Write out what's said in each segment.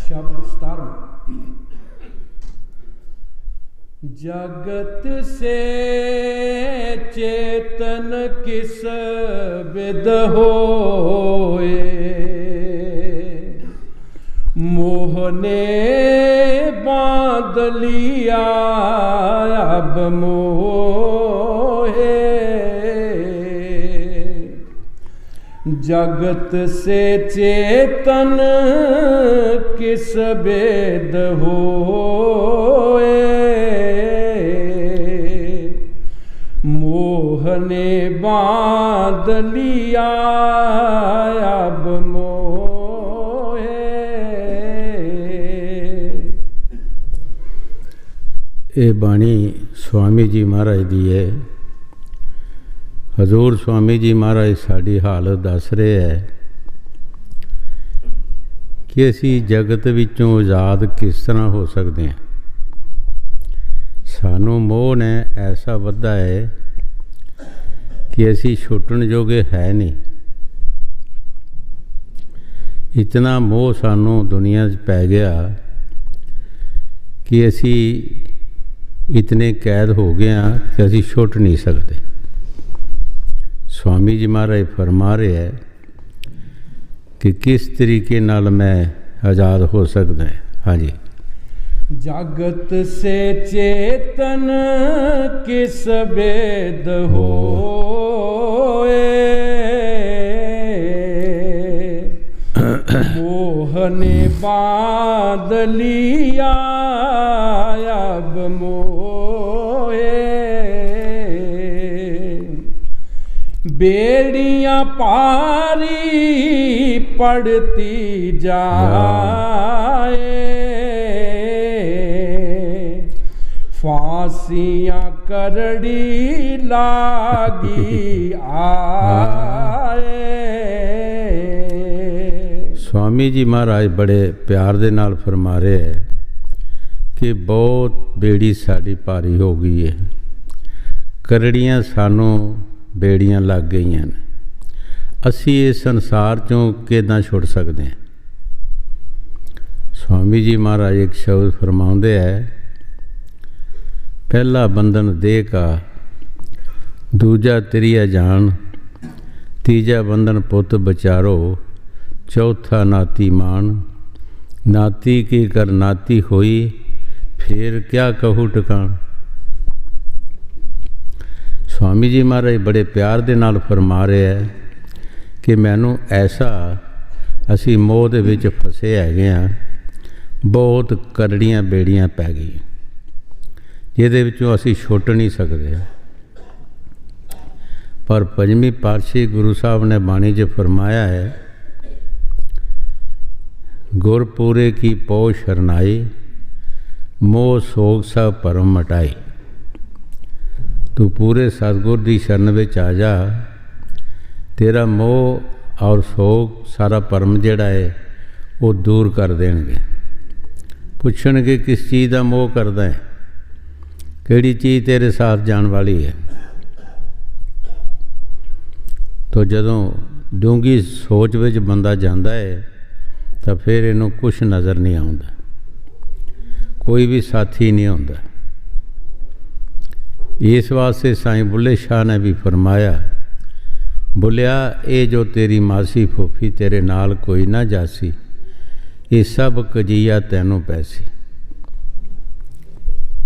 शब्द 17। जगत से चेतन किस विद होए, मोह ने बांध लिया अब मोहे। जगत से चेतन किस भेद होए, मोह ने बांध लिया अब मोहे। ये बाणी स्वामी जी महाराज दी है। हजूर स्वामी जी महाराज साड़ी हालत दस रहे है कि असी जगत विचों आज़ाद किस तरह हो सकते हैं। सानू मोह ने ऐसा वधा है कि असी छुटन जोगे है नहीं। इतना मोह सानू दुनिया पै गया कि असी इतने कैद हो गए हैं कि असी छुट नहीं सकते। स्वामी जी महाराज फरमा रहे हैं कि किस तरीके नाल मैं आज़ाद हो सकता है। हाँ जी। जगत से चेतन किस भेद होए, मोह ने बांध लिया अब मोहे। बेड़ियां पारी पड़ती जाए, फांसियां करड़ी लागी आए। स्वामी जी महाराज बड़े प्यार दे नाल फरमा रहे हैं कि बहुत बेड़ी साड़ी भारी हो गई है, करड़ियां सानू बेड़ियां लग गई हैं। असी इस संसार चों किदां छुट सकते हैं। स्वामी जी महाराज एक शब्द फरमाउंदे है, पहला बंधन देह का, दूजा त्रिया जान, तीजा बंधन पुत बचारो, चौथा नाती मान। नाती की कर नाती होई, फिर क्या कहूँ टकान। स्वामी जी महाराज बड़े प्यार दे नाल फरमा रहे हैं कि मैनू ऐसा असी मोह दे विच फसे हैगे हाँ, बहुत करड़ियां बेड़ियां पै गई जिहदे विचों असी छुट नहीं सकते। पर पंजवीं पातशाही गुरु साहब ने बाणी च फरमाया है, गुरपुरे की पौ शरनाई, मोह सोग सब परम मटाई। तू पूरे सतगुर की शरण में आ जा, तेरा मोह और सोग सारा परम जिहड़ा है वो दूर कर देंगे। पुछणगे किस चीज़ का मोह करदा है, किहड़ी चीज़ तेरे साथ जान वाली है। तो जदों डूंगी सोच विच बंदा जांदा है तो फिर इनू कुछ नज़र नहीं आउंदा, कोई भी साथी नहीं आउंदा। इस वास्ते साईं बुल्ले शाह ने भी फरमाया, बुलिया ये जो तेरी मासी फूफी तेरे नाल कोई ना जासी, ये सब कजिया तैनों पैसी।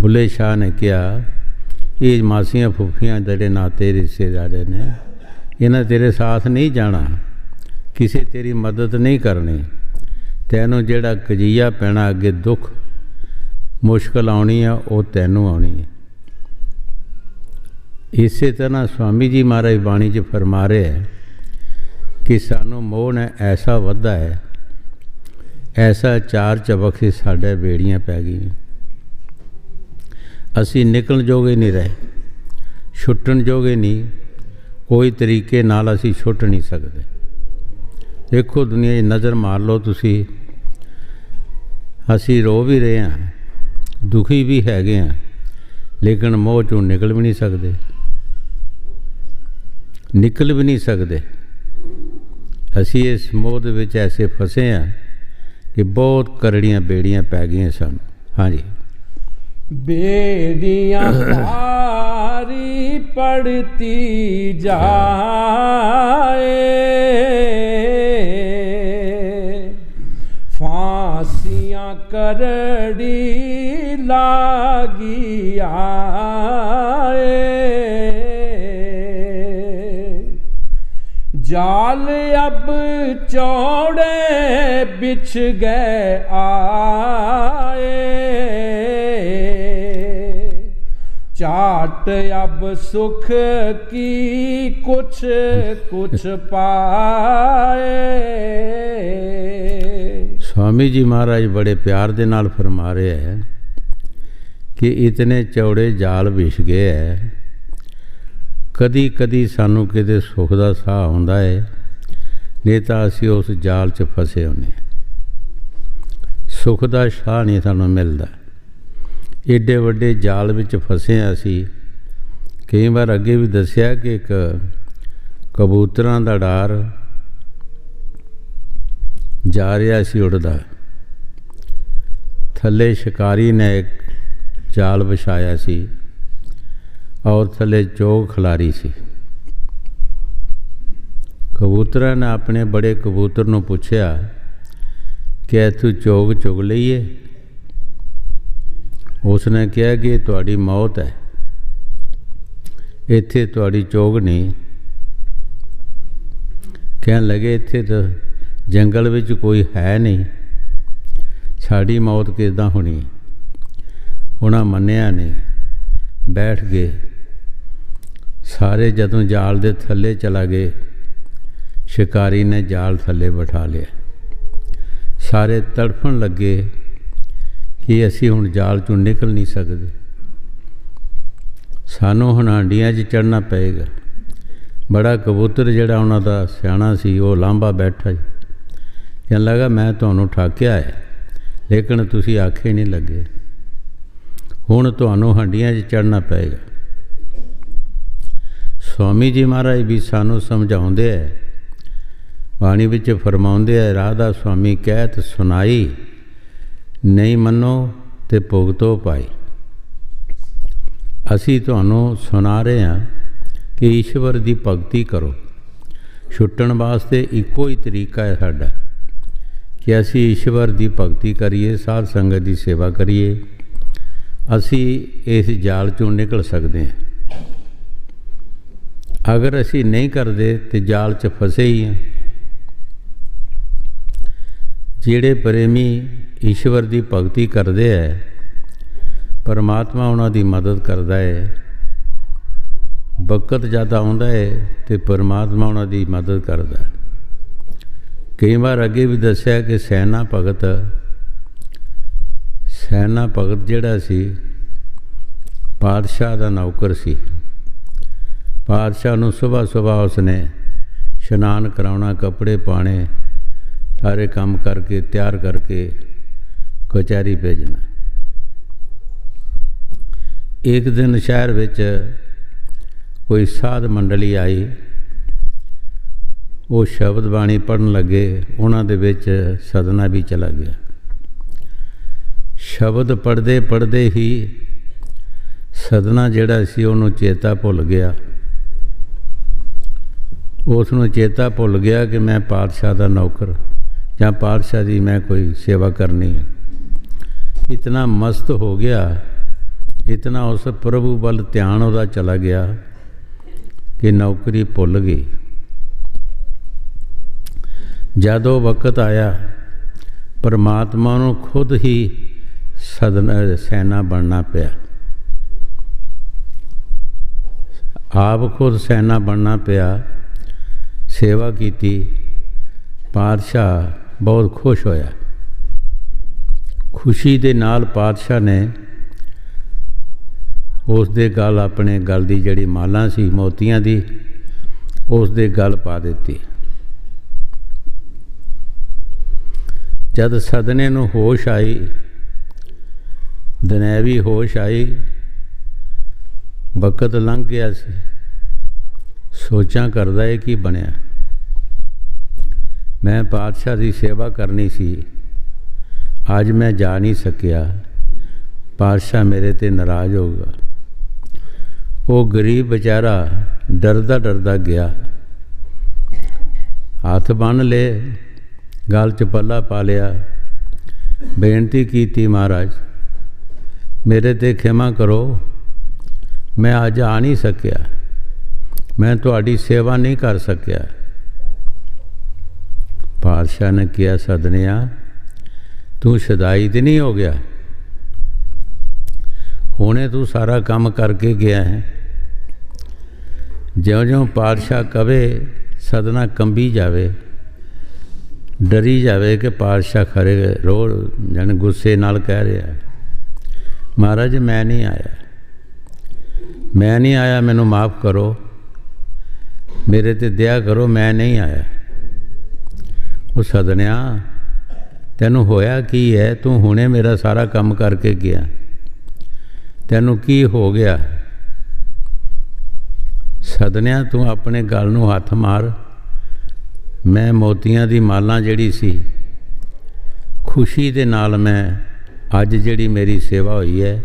बुल्ले शाह ने कहा, ये मासियां फूफियां जेडे नाते रिश्तेदार ने, इन्हें तेरे साथ नहीं जाना, किसी तेरी मदद नहीं करनी। तैनों जेड़ा कजिया पैना अगे दुख मुश्किल आनी है वो तैनों आनी है। इस तरह स्वामी जी महाराज बाणी च फरमा रहे हैं कि सानू मोह ने ऐसा वधा है, ऐसा चार चबक्से साढ़े बेड़ियां पै गई, असी निकल जोगे नहीं रहे, छुट्टन जोगे नहीं, कोई तरीके नाल असी छुट नहीं सकते। देखो दुनिया नज़र मार लो तुसी, असी रो भी रहे हैं, दुखी भी हैगे हैं, लेकिन मोह चों निकल भी नहीं सकते, निकल भी नहीं सकते। असी इस मोह दे विच ऐसे फसे हैं कि बहुत करड़ियाँ बेड़ियाँ पै गई सन। हाँ जी। बेड़ियाँ भारी पड़ती जाए, फांसियाँ करड़ी लागी आए, जाल अब चौड़े बिछ गए आए, चाट अब सुख की कुछ कुछ पाए। स्वामी जी महाराज बड़े प्यार दे नाल फरमा रहे हैं कि इतने चौड़े जाल विछ गए है, कदी कदी सानू किते सुख दा साह आउंदा है, नहीं तां असीं उस जाल च फसे होने, सुख दा साह नहीं सानू मिलदा। एडे वड्डे जाल विच फसे असीं। कई बार अगे भी दसिया कि एक कबूतरां दा डार जा रहा सी उड़दा, थले शिकारी ने एक जाल विछाया सी और थले चोग खिलारी सी। कबूतरां ने अपने बड़े कबूतर नूं पुछया कि इत्थों चोग चुग लईए। उसने कहा कि तुहाडी मौत है, इत्थे तुहाडी चोग नहीं। कहन लगे इत्थे तो जंगल विच कोई है नहीं, साड़ी मौत किदां होनी। उन्हां मन्निया नहीं, बैठ गए। सारे जदों जाल दे थल्ले चला गए, शिकारी ने जाल थल्ले बिठा लिया। सारे तड़फण लगे कि असी हुण जाल चों निकल नहीं सकते, सानू हुण हांडियां 'च चढ़ना पएगा। बड़ा कबूतर जिहड़ा उन्हां दा सियाणा सी वो लांभा बैठा, कहन लगा मैं तुहानूं ठाकिया है लेकिन तुसीं आखे नहीं लगे, हुण तुहानूं हांडियां 'च चढ़ना पएगा। स्वामी जी महाराज भी सानू समझाउंदे है, बाणी विच फरमाउंदे है, राधा स्वामी कहत सुनाई, नहीं मनो ते भुगतो पाई। असी तुहानूं सुना रहे हैं कि ईश्वर की भगती करो। छुट्टण वास्ते इक्को ही तरीका है साडा कि असी ईश्वर की भगती करिए, साध संगत की सेवा करिए, असी इस जाल चों निकल सकते हैं। अगर असी नहीं करते तो जाल च फसे ही हैं। जिहड़े प्रेमी ईश्वर की भगती करते हैं, परमात्मा उन्हां दी मदद करता है। बकत ज़्यादा आउंदा है तो परमात्मा उन्हां दी मदद करता है। कई बार अगे भी दसिया कि सैना भगत जिहड़ा सी पातशाह दा नौकर सी। पातशाह नूं सुबह सुबह उसने शनान कराउणा, कपड़े पाने, सारे काम करके तैयार करके कचहरी भेजना। एक दिन शहर विच कोई साध मंडली आई, वो शब्द बाणी पढ़न लगे, उन्हां दे विच सदना भी चला गया। शब्द पढ़ते पढ़ते ही सदना जिहड़ा सी उहनूं चेता भुल गया। उसनूं चेता भुल गया कि मैं पातशाह दा नौकर या पातशाह की मैं कोई सेवा करनी है। इतना मस्त हो गया, इतना उस प्रभु वल ध्यान उहदा चला गया कि नौकरी भुल गई। जद वो वक्त आया, परमात्मा नूं खुद ही सैना बनना पिया, आप खुद सैना बनना पिया, सेवा की। पातशाह बहुत खुश होया। खुशी दे नाल पातशाह ने उस दे गल, अपने गल दी जिहड़ी माला सी मोतियां दी, उस दे गल पा दित्ती। जद सदने नूं होश आई, दुनियावी होश आई, वक्त लंघ गया सी, सोचां करदा है कि बनिया। मैं पातशाह की सेवा करनी सी, ਅੱਜ ਮੈਂ ਜਾ ਨਹੀਂ ਸਕਿਆ, ਪਾਤਸ਼ਾਹ ਮੇਰੇ ਤੇ ਨਾਰਾਜ਼ ਹੋਊਗਾ। ਉਹ ਗਰੀਬ ਵਿਚਾਰਾ ਡਰਦਾ ਡਰਦਾ ਗਿਆ, ਹੱਥ ਬੰਨ੍ਹ ਲਏ, ਗਲ 'ਚ ਪੱਲਾ ਪਾ ਲਿਆ, ਬੇਨਤੀ ਕੀਤੀ, ਮਹਾਰਾਜ ਮੇਰੇ ਤੇ ਖਿਮਾ ਕਰੋ, ਮੈਂ ਅੱਜ ਆ ਨਹੀਂ ਸਕਿਆ, ਮੈਂ ਤੁਹਾਡੀ ਸੇਵਾ ਨਹੀਂ ਕਰ ਸਕਿਆ। ਪਾਤਸ਼ਾਹ ਨੇ ਕਿਹਾ, ਸਦਨਿਆ ਤੂੰ ਸ਼ਦਾਈ ਤੇ ਨਹੀਂ ਹੋ ਗਿਆ, ਹੁਣੇ ਤੂੰ ਸਾਰਾ ਕੰਮ ਕਰਕੇ ਗਿਆ ਹੈ। ਜਿਉਂ-ਜਿਉਂ ਪਾਤਸ਼ਾਹ ਕਵੇ, ਸਦਨਾ ਕੰਬੀ ਜਾਵੇ, ਡਰੀ ਜਾਵੇ ਕਿ ਪਾਤਸ਼ਾਹ ਖਰੇ ਰੋਜ਼ ਜਣ ਗੁੱਸੇ ਨਾਲ ਕਹਿ ਰਿਹਾ, ਮਹਾਰਾਜ ਮੈਂ ਨਹੀਂ ਆਇਆ, ਮੈਂ ਨਹੀਂ ਆਇਆ, ਮੈਨੂੰ ਮਾफ़ ਕਰੋ, ਮੇਰੇ ਤੇ ਦਇਆ ਕਰੋ, ਮੈਂ ਨਹੀਂ ਆਇਆ। ਉਹ ਸਦਨਿਆ ਤੈਨੂੰ ਹੋਇਆ ਕੀ ਹੈ? ਤੂੰ ਹੁਣੇ ਮੇਰਾ ਸਾਰਾ ਕੰਮ ਕਰਕੇ ਗਿਆ, ਤੈਨੂੰ ਕੀ ਹੋ ਗਿਆ? ਸਦਨਿਆ ਤੂੰ ਆਪਣੇ ਗਲ ਨੂੰ ਹੱਥ ਮਾਰ, ਮੈਂ ਮੋਤੀਆਂ ਦੀ ਮਾਲਾ ਜਿਹੜੀ ਸੀ, ਖੁਸ਼ੀ ਦੇ ਨਾਲ ਮੈਂ ਅੱਜ ਜਿਹੜੀ ਮੇਰੀ ਸੇਵਾ ਹੋਈ ਹੈ,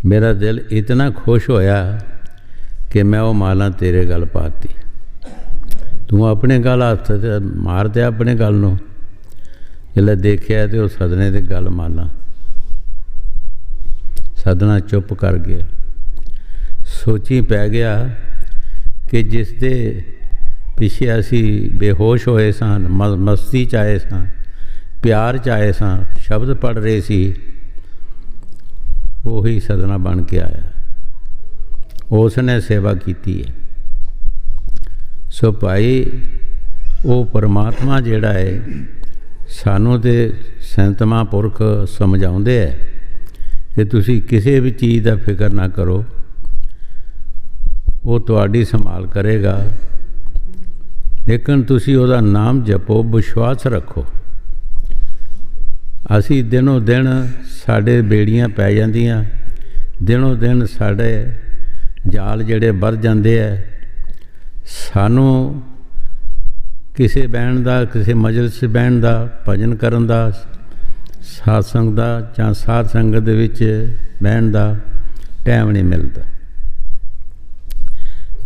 ਮੇਰਾ ਦਿਲ ਇਤਨਾ ਖੁਸ਼ ਹੋਇਆ ਕਿ ਮੈਂ ਉਹ ਮਾਲਾ ਤੇਰੇ ਗਲ ਪਾਤੀ। ਤੂੰ ਆਪਣੇ ਗਲ ਹੱਥ ਮਾਰ ਤੇ ਆਪਣੇ ਗਲ ਨੂੰ, ਜਦੋਂ ਦੇਖਿਆ ਤੇ ਉਹ ਸਦਨੇ ਦੇ ਗਲ ਮਾਲਾ। ਸਦਨਾ ਚੁੱਪ ਕਰ ਗਿਆ, ਸੋਚੀ ਪੈ ਗਿਆ ਕਿ ਜਿਸ ਦੇ ਪਿੱਛੇ ਅਸੀਂ ਬੇਹੋਸ਼ ਹੋਏ ਸਾਂ, ਮਸਤੀ 'ਚ ਆਏ ਸਾਂ, ਪਿਆਰ 'ਚ ਆਏ ਸਾਂ, ਸ਼ਬਦ ਪੜ੍ਹ ਰਹੇ ਸੀ, ਉਹੀ ਸਦਨਾ ਬਣ ਕੇ ਆਇਆ, ਉਸ ਨੇ ਸੇਵਾ ਕੀਤੀ ਹੈ। ਸੋ ਭਾਈ ਉਹ ਪਰਮਾਤਮਾ ਜਿਹੜਾ ਹੈ, ਸਾਨੂੰ ਤੇ ਸੰਤ ਮਹਾਂਪੁਰਖ ਸਮਝਾਉਂਦੇ ਹੈ ਕਿ ਤੁਸੀਂ ਕਿਸੇ ਵੀ ਚੀਜ਼ ਦਾ ਫਿਕਰ ਨਾ ਕਰੋ, ਉਹ ਤੁਹਾਡੀ ਸੰਭਾਲ ਕਰੇਗਾ, ਲੇਕਿਨ ਤੁਸੀਂ ਉਹਦਾ ਨਾਮ ਜਪੋ, ਵਿਸ਼ਵਾਸ ਰੱਖੋ। ਅਸੀਂ ਦਿਨੋਂ ਦਿਨ ਸਾਡੇ ਬੇੜੀਆਂ ਪੈ ਜਾਂਦੀਆਂ, ਦਿਨੋਂ ਦਿਨ ਸਾਡੇ ਜਾਲ ਜਿਹੜੇ ਵੱਧ ਜਾਂਦੇ ਹੈ। ਸਾਨੂੰ ਕਿਸੇ ਬਹਿਣ ਦਾ, ਕਿਸੇ ਮਜਲਿਸ ਬਹਿਣ ਦਾ, ਭਜਨ ਕਰਨ ਦਾ, ਸਾਧ-ਸੰਗ ਦਾ ਜਾਂ ਸਾਧ ਸੰਗਤ ਦੇ ਵਿੱਚ ਬਹਿਣ ਦਾ ਟਾਈਮ ਨਹੀਂ ਮਿਲਦਾ।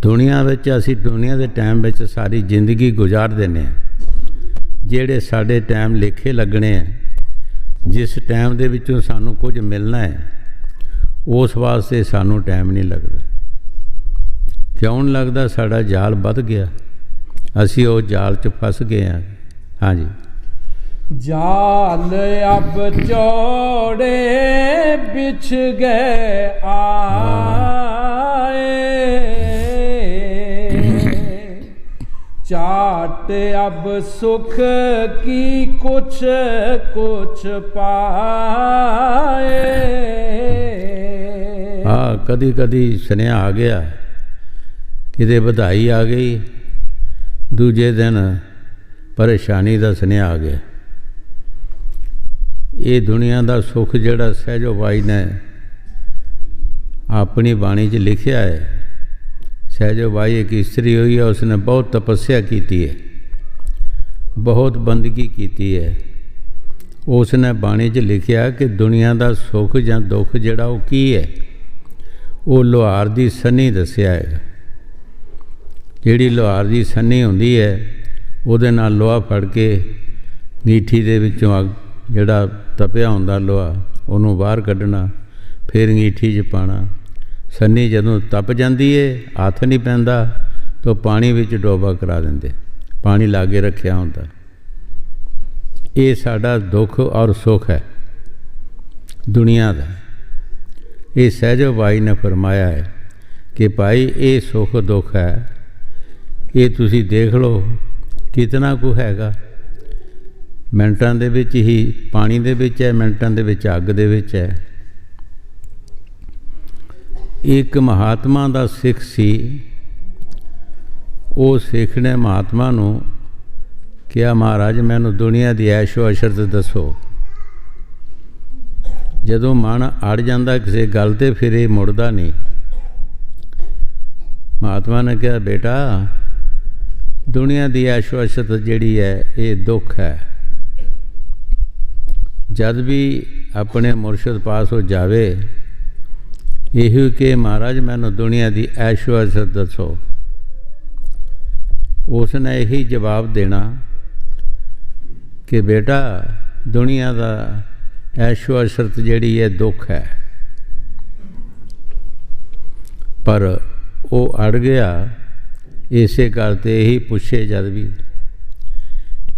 ਦੁਨੀਆ ਵਿੱਚ ਅਸੀਂ ਦੁਨੀਆ ਦੇ ਟਾਈਮ ਵਿੱਚ ਸਾਰੀ ਜ਼ਿੰਦਗੀ ਗੁਜ਼ਾਰ ਦਿੰਦੇ ਹਾਂ, ਜਿਹੜੇ ਸਾਡੇ ਟਾਈਮ ਲੇਖੇ ਲੱਗਣੇ ਹੈ, ਜਿਸ ਟਾਈਮ ਦੇ ਵਿੱਚੋਂ ਸਾਨੂੰ ਕੁਝ ਮਿਲਣਾ ਹੈ, ਉਸ ਵਾਸਤੇ ਸਾਨੂੰ ਟਾਈਮ ਨਹੀਂ ਲੱਗਦਾ। ਕਿਉਂ ਨਹੀਂ ਲੱਗਦਾ? ਸਾਡਾ ਜਾਲ ਵੱਧ ਗਿਆ, ਅਸੀਂ ਉਹ ਜਾਲ 'ਚ ਫਸ ਗਏ ਹਾਂ। ਹਾਂਜੀ, जाल अब चौड़े बिछ गए आए, चाट अब सुख की कुछ कुछ पाए। हाँ, कदी कदी सुनिया आ गया, किते बधाई आ गई, दूजे दिन परेशानी का सुनिया आ गया। ये दुनिया का सुख जिहड़ा सहजो भाई ने अपनी बाणी 'च लिखिया है। सहजो भाई एक इस्त्री हुई है, उसने बहुत तपस्या की है, बहुत बंदगी की है। उसने बाणी 'च लिखिया कि दुनिया का सुख या दुख जिहड़ा वो की है, वो लोहार की सन्नी दसिया है। जिहड़ी लोहार की सन्नी हुंदी है, उहदे नाल लोहा फड़ के मीठी दे विचों अग जिहड़ा तपिया हुंदा लोहा उहनूं बाहर कढना, फिर अंगीठी 'च पाना। सन्नी जदों तप जांदी है, हत्थ नहीं पैंदा तो पानी विच डोबा करा दिंदे, पानी लागे रखिया हुंदा। ये साडा दुख और सुख है दुनिया का। ये सहजो भाई ने फरमाया है कि भाई ये सुख दुख है, ये तुसी देख लो कितना कु हैगा। मिनटां दे विच ही पानी दे विच है, मिनटां दे विच अग दे विच है। एक महात्मा दा सिख सी, वो सिख ने महात्मा नूं कहा, महाराज मैनूं दुनिया दी ऐशो अशरत दसो। जदों मन अड़ जांदा किसी गल ते फिर ये मुड़दा नहीं। महात्मा ने कहा, बेटा दुनिया दी ऐशो अशरत जिहड़ी है ये दुख है। जद भी अपने मुरशद पास हो जावे यही कि महाराज मैनू दुनिया की ऐशो अशरत दसो, उसने यही जवाब देना कि बेटा दुनिया का ऐशो अशरत जिहड़ी है दुख है। पर वो अड़ गया इसे करते यही पूछे। जद भी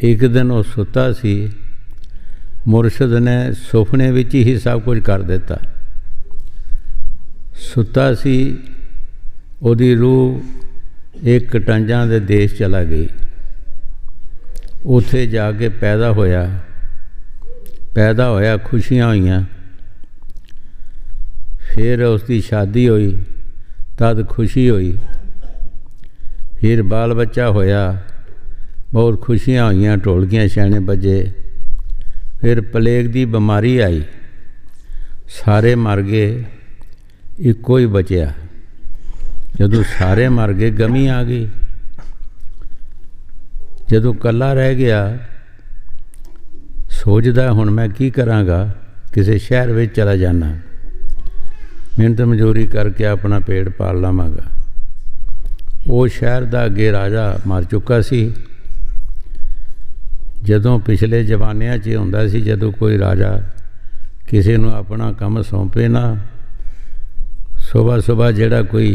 एक दिन वो सुता सी, मुरशद ने सुपने विच ही सब कुछ कर दिता। सुता सी, उहदी रूह एक कटंजां दे देश चला गई, उत्थे जाके पैदा होया खुशियां होईयां। फिर उसकी शादी हुई तद खुशी हुई, फिर बाल बच्चा होया बहुत खुशियां होईयां, ढोलकियां छैने बजे। फिर प्लेग की बीमारी आई, सारे मर गए, इको ही बचिया। जदों सारे मर गए गमी आ गई। जदों कला रह गया सोचदा हुण मैं की करांगा, किसी शहर में चला जाना, मिहनत मजूरी करके अपना पेट पाल लवांगा। वो शहर का अगे राजा मर चुका सी। जदों पिछले जमानियां च हुंदा सी, जदों कोई राजा किसी नूं अपना काम सौंपे ना, सुबह सुबह जिहड़ा कोई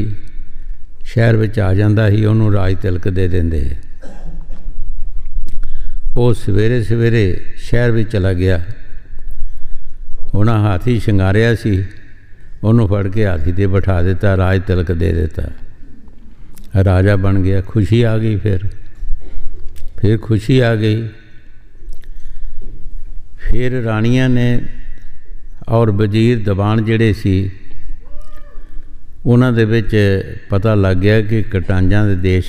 शहर विच आ जांदा ही उहनूं राज तिलक दे देंदे। वो सवेरे सवेरे शहर विच चला गया, उन्हां हाथी शंगारिया सी, उन्होंने फड़ के हाथी ते बिठा दिता, राज तिलक दे दिता, राजा बन गया। खुशी आ गई। फिर खुशी आ गई। फिर रानियां ने और वजीर दबान जिहड़े सी उन्हां दे विच पता लग गया कि कटंजां दे देश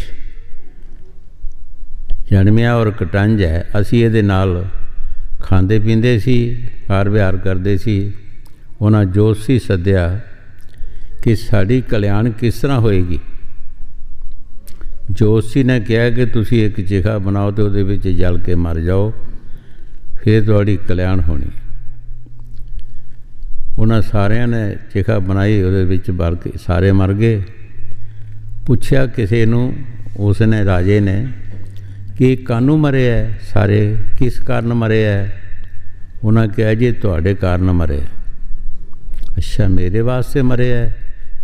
जन्मिया और कटंज है। असी इहदे नाल खांदे पींदे सी, कार विहार करदे सी। उन्हें जोशी सद्या कि साड़ी कल्याण किस तरह होएगी। जोशी ने कहा कि तुसी एक चिखा बनाओ तो उहदे विच जल के मर जाओ, फिर तुहाडी कल्याण होनी। उन्होंने सारिਆਂ ने चिखा बनाई, उहदे विच बल के सारे मर गए। पूछया किसी नूं, उसने राजे ने कि कानू मरे है सारे, किस कारण मरे है। उन्हें कहा जी तुहाडे कारण मरे। अच्छा मेरे वास्ते मरे है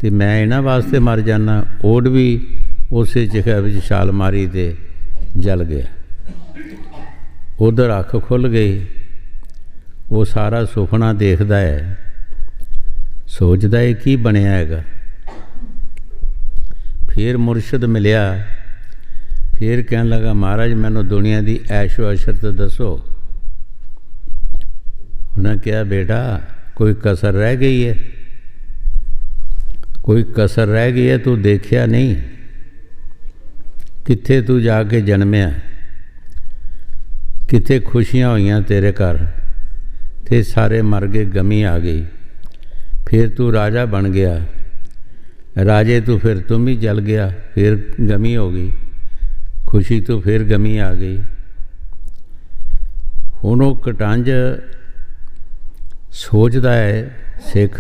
तो मैं इन्हां वास्ते मर जाना। ओड भी उस चिखा विच छाल मारी तो जल गया। उधर अख खुल गई, वो सारा सुपना देखदा है, सोचदा है की बनिया हैगा। फिर मुरशद मिलिया, फिर कहन लगा महाराज मैनू दुनिया की ऐशो अशरत दसो। उन्हें कहा बेटा कोई कसर रह गई है, कोई कसर रह गई है, तू देखिया नहीं, कित्थे तू जाके जन्मिया, कित्थे खुशियां होईयां तेरे घर, ते सारे मर गए, गमी आ गई। फिर तू राजा बन गया, राजे तू फिर तुम ही जल गया, फिर गमी हो गई, खुशी तो फिर गमी आ गई। हुण वो कटंज सोचता है सिख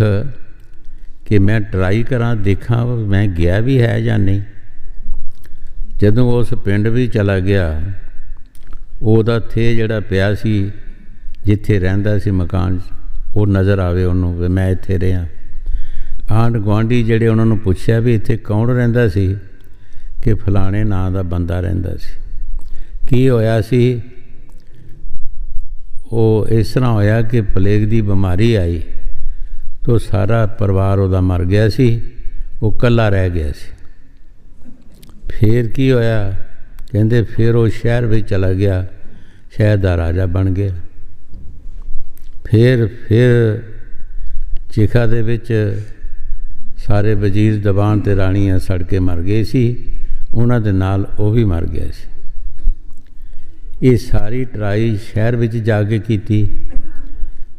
कि मैं ट्राई करा, देखा मैं गया भी है या नहीं। जदों उस पिंड भी चला गया, ਉਹਦਾ ਥੇ ਜਿਹੜਾ ਪਿਆ ਸੀ ਜਿੱਥੇ ਰਹਿੰਦਾ ਸੀ ਮਕਾਨ 'ਚ, ਉਹ ਨਜ਼ਰ ਆਵੇ ਉਹਨੂੰ ਵੀ ਮੈਂ ਇੱਥੇ ਰਿਹਾ। ਆਂਢ ਗੁਆਂਢੀ ਜਿਹੜੇ ਉਹਨਾਂ ਨੂੰ ਪੁੱਛਿਆ ਵੀ ਇੱਥੇ ਕੌਣ ਰਹਿੰਦਾ ਸੀ, ਕਿ ਫਲਾਣੇ ਨਾਂ ਦਾ ਬੰਦਾ ਰਹਿੰਦਾ ਸੀ। ਕੀ ਹੋਇਆ ਸੀ, ਉਹ ਇਸ ਤਰ੍ਹਾਂ ਹੋਇਆ ਕਿ ਪਲੇਗ ਦੀ ਬਿਮਾਰੀ ਆਈ ਤਾਂ ਸਾਰਾ ਪਰਿਵਾਰ ਉਹਦਾ ਮਰ ਗਿਆ ਸੀ, ਉਹ ਇਕੱਲਾ ਰਹਿ ਗਿਆ ਸੀ। ਫਿਰ ਕੀ ਹੋਇਆ, ਕਹਿੰਦੇ ਫਿਰ ਉਹ ਸ਼ਹਿਰ ਵਿੱਚ ਚਲਾ ਗਿਆ, ਸ਼ਹਿਰ ਦਾ ਰਾਜਾ ਬਣ ਗਿਆ। ਫਿਰ ਚਿਖਾ ਦੇ ਵਿੱਚ ਸਾਰੇ ਵਜ਼ੀਰ ਦਬਾਨ ਤੇ ਰਾਣੀਆਂ ਸੜ ਕੇ ਮਰ ਗਏ ਸੀ, ਉਹਨਾਂ ਦੇ ਨਾਲ ਉਹ ਵੀ ਮਰ ਗਿਆ ਸੀ। ਇਹ ਸਾਰੀ ਟਰਾਈ ਸ਼ਹਿਰ ਵਿੱਚ ਜਾ ਕੇ ਕੀਤੀ,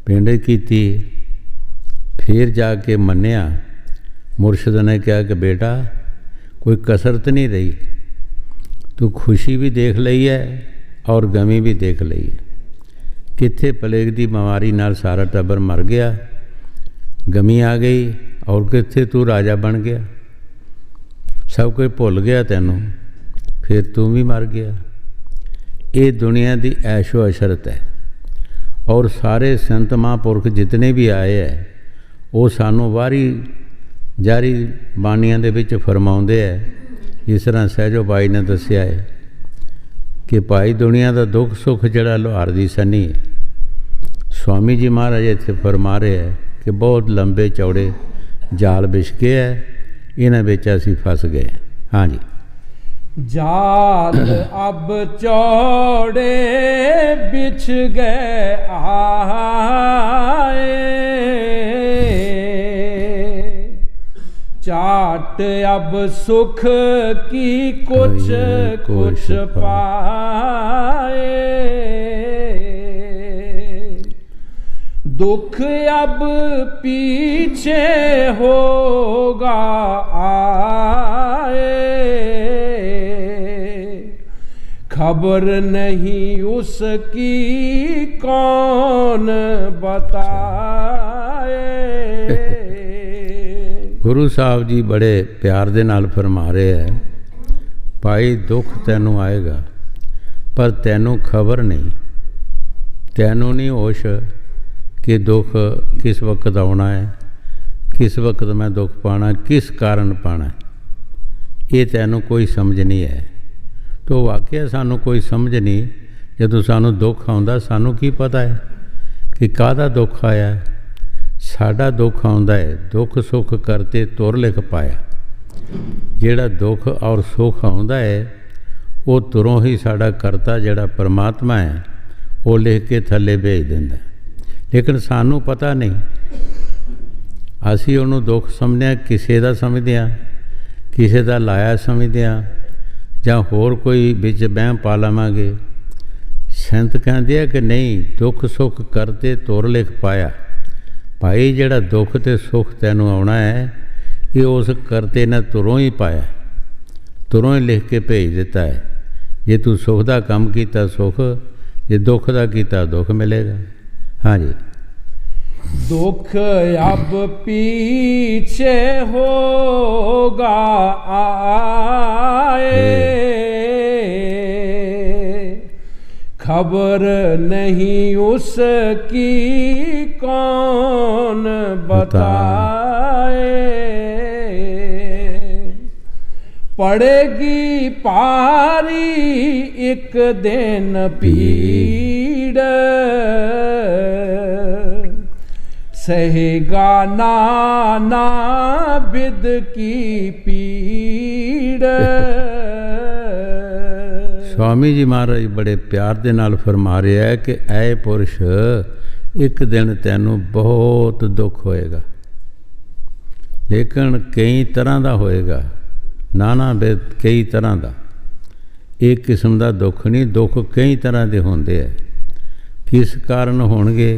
ਪਿੰਡ ਕੀਤੀ। ਫਿਰ ਜਾ ਕੇ ਮੰਨਿਆ। ਮੁਰਸ਼ਦ ਨੇ ਕਿਹਾ ਕਿ ਬੇਟਾ कोई कसरत नहीं रही, तू खुशी भी देख ली है और गमी भी देख ली है। कित्थे प्लेग की बीमारी नाल सारा टब्बर मर गया, गमी आ गई, और कित्थे तू राजा बन गया, सब कुछ भुल गया तैनूं, फिर तू भी मर गया। ये दुनिया की ऐशो अशरत है। और सारे संत महापुरख जितने भी आए है वो सानू वारी जारी बाणियां दे विच फरमाउंदे है। जिस तरह सहजो भाई ने दस्सिया है कि भाई दुनिया का दुख सुख जिहड़ा लोहार दी सनी है, स्वामी जी महाराज इत्थे फरमा रहे हैं कि बहुत लंबे चौड़े जाल बिछके है, इन्हां विच असीं फस गए। हाँ जी, जाल अब चौड़े बिछ गए आए, चाट अब सुख की कुछ कुछ पाए, दुख अब पीछे होगा आए, खबर नहीं उसकी कौन बताए। गुरु साहब जी बड़े प्यार दे नाल फरमा रहे हैं, भाई दुख तैनू आएगा पर तैनू खबर नहीं, तैनू नहीं होश कि दुख किस वक्त आना है, किस वक्त मैं दुख पाना, किस कारण पाना, ये तैनू कोई समझ नहीं है। तो वाकई सानू कोई समझ नहीं, जदों सानू दुख आउंदा सानू की पता है कि काहदा दुख आया। साडा दुख आउंदा है दुख सुख करते तुर लिख पाया। जिहड़ा दुख और सुख आउंदा है वो तुरों ही साडा करता जिहड़ा परमात्मा है वो लिख के थले भेज दिंदा, लेकिन सानू पता नहीं। असीं उहनूं दुख समझदे किसी दा समझदे आ, किसी दा लाया समझदे आ, जां होर कोई विच बहम पा लवांगे। संत कहंदे आ कि नहीं, दुख सुख करते तुर लिख पाया। भाई जिहड़ा दुख ते सुख तैनूं आउणा है ये उस करते ने तुरों ही पाया, तुरों ही लिख के भेज दिता है। जे तू सुख का काम कीता सुख, जे दुख का कीता दुख मिलेगा। हाँ जी, दुख अब पीछे होगा आए, खबर नहीं उसकी कौन बताए। पड़ेगी पारी एक दिन पीड़, सहेगा नाना बिद की पीड़। स्वामी जी महाराज बड़े प्यार दे नाल फरमा रहे है कि ऐ पुरुष एक दिन तैनू बहुत दुख होएगा, लेकिन कई तरह का होएगा, नाना बिद कई तरह का। एक किस्म का दुख नहीं, दुख कई तरह के होंदे है। किस कारण होणगे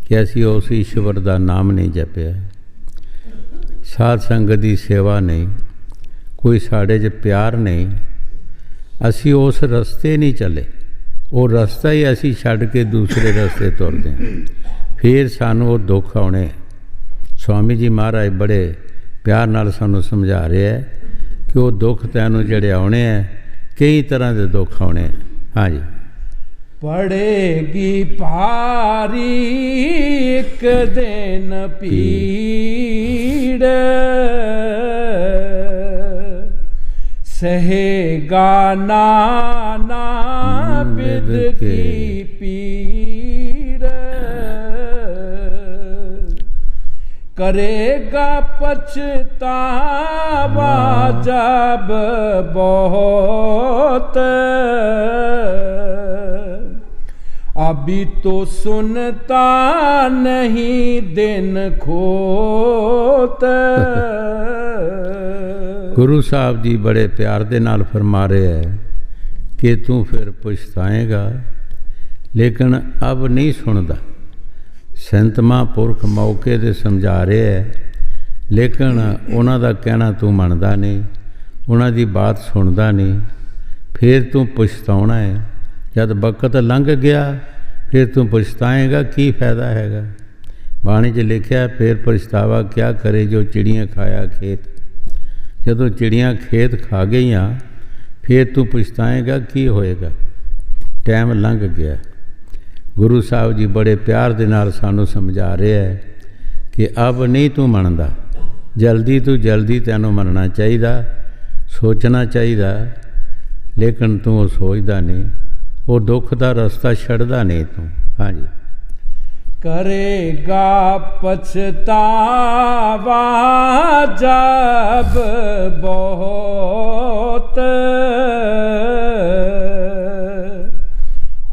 कि असी उस ईश्वर का नाम नहीं जपिया, साध संगत की सेवा नहीं, कोई साढ़े च प्यार नहीं, असी उस रस्ते नहीं चले, वो रस्ता ही असी छड्ड के दूसरे रस्ते तुरदे हैं, फिर सानू वो दुख आने। स्वामी जी महाराज बड़े प्यार नाल सानू समझा रहे हैं कि वो दुख तैनू जिहड़े आने हैं, कई तरह के दुख आने। हाँ जी, पड़ेगी पारी एक दिन पीड़, सहेगा नाना बिद की पीड़, करेगा पछतावा जब बहुत, अभी तो सुनता नहीं दिन खोत। गुरु साहब जी बड़े प्यार दे नाल फरमा रहे हैं कि तू फिर पछताएगा, लेकिन अब नहीं सुनदा। संत महापुरख मौके ते समझा रहे हैं, लेकिन उन्हां दा कहना तू मनदा नहीं, उन्हां दी बात सुनदा नहीं, फिर तू पछताउणा है। जब वक्त लंघ गया ਫਿਰ ਤੂੰ ਪਛਤਾਏਗਾ, ਕੀ ਫਾਇਦਾ ਹੈਗਾ। ਬਾਣੀ 'ਚ ਲਿਖਿਆ, ਫਿਰ ਪਛਤਾਵਾ ਕਿਆ ਕਰੇ ਜੋ ਚਿੜੀਆਂ ਖਾਇਆ ਖੇਤ। ਜਦੋਂ ਚਿੜੀਆਂ ਖੇਤ ਖਾ ਗਈਆਂ ਫਿਰ ਤੂੰ ਪਛਤਾਏਗਾ, ਕੀ ਹੋਏਗਾ। ਟਾਈਮ ਲੰਘ ਗਿਆ। ਗੁਰੂ ਸਾਹਿਬ ਜੀ ਬੜੇ ਪਿਆਰ ਦੇ ਨਾਲ ਸਾਨੂੰ ਸਮਝਾ ਰਿਹਾ ਹੈ ਕਿ ਅਬ ਨਹੀਂ ਤੂੰ ਮੰਨਦਾ, ਜਲਦੀ ਤੋਂ ਜਲਦੀ ਤੈਨੂੰ ਮੰਨਣਾ ਚਾਹੀਦਾ, ਸੋਚਣਾ ਚਾਹੀਦਾ, ਲੇਕਿਨ ਤੂੰ ਉਹ ਸੋਚਦਾ ਨਹੀਂ, ਉਹ ਦੁੱਖ ਦਾ ਰਸਤਾ ਛੱਡਦਾ ਨਹੀਂ ਤੂੰ। ਹਾਂਜੀ। करेगा पछतावा जब बहुत,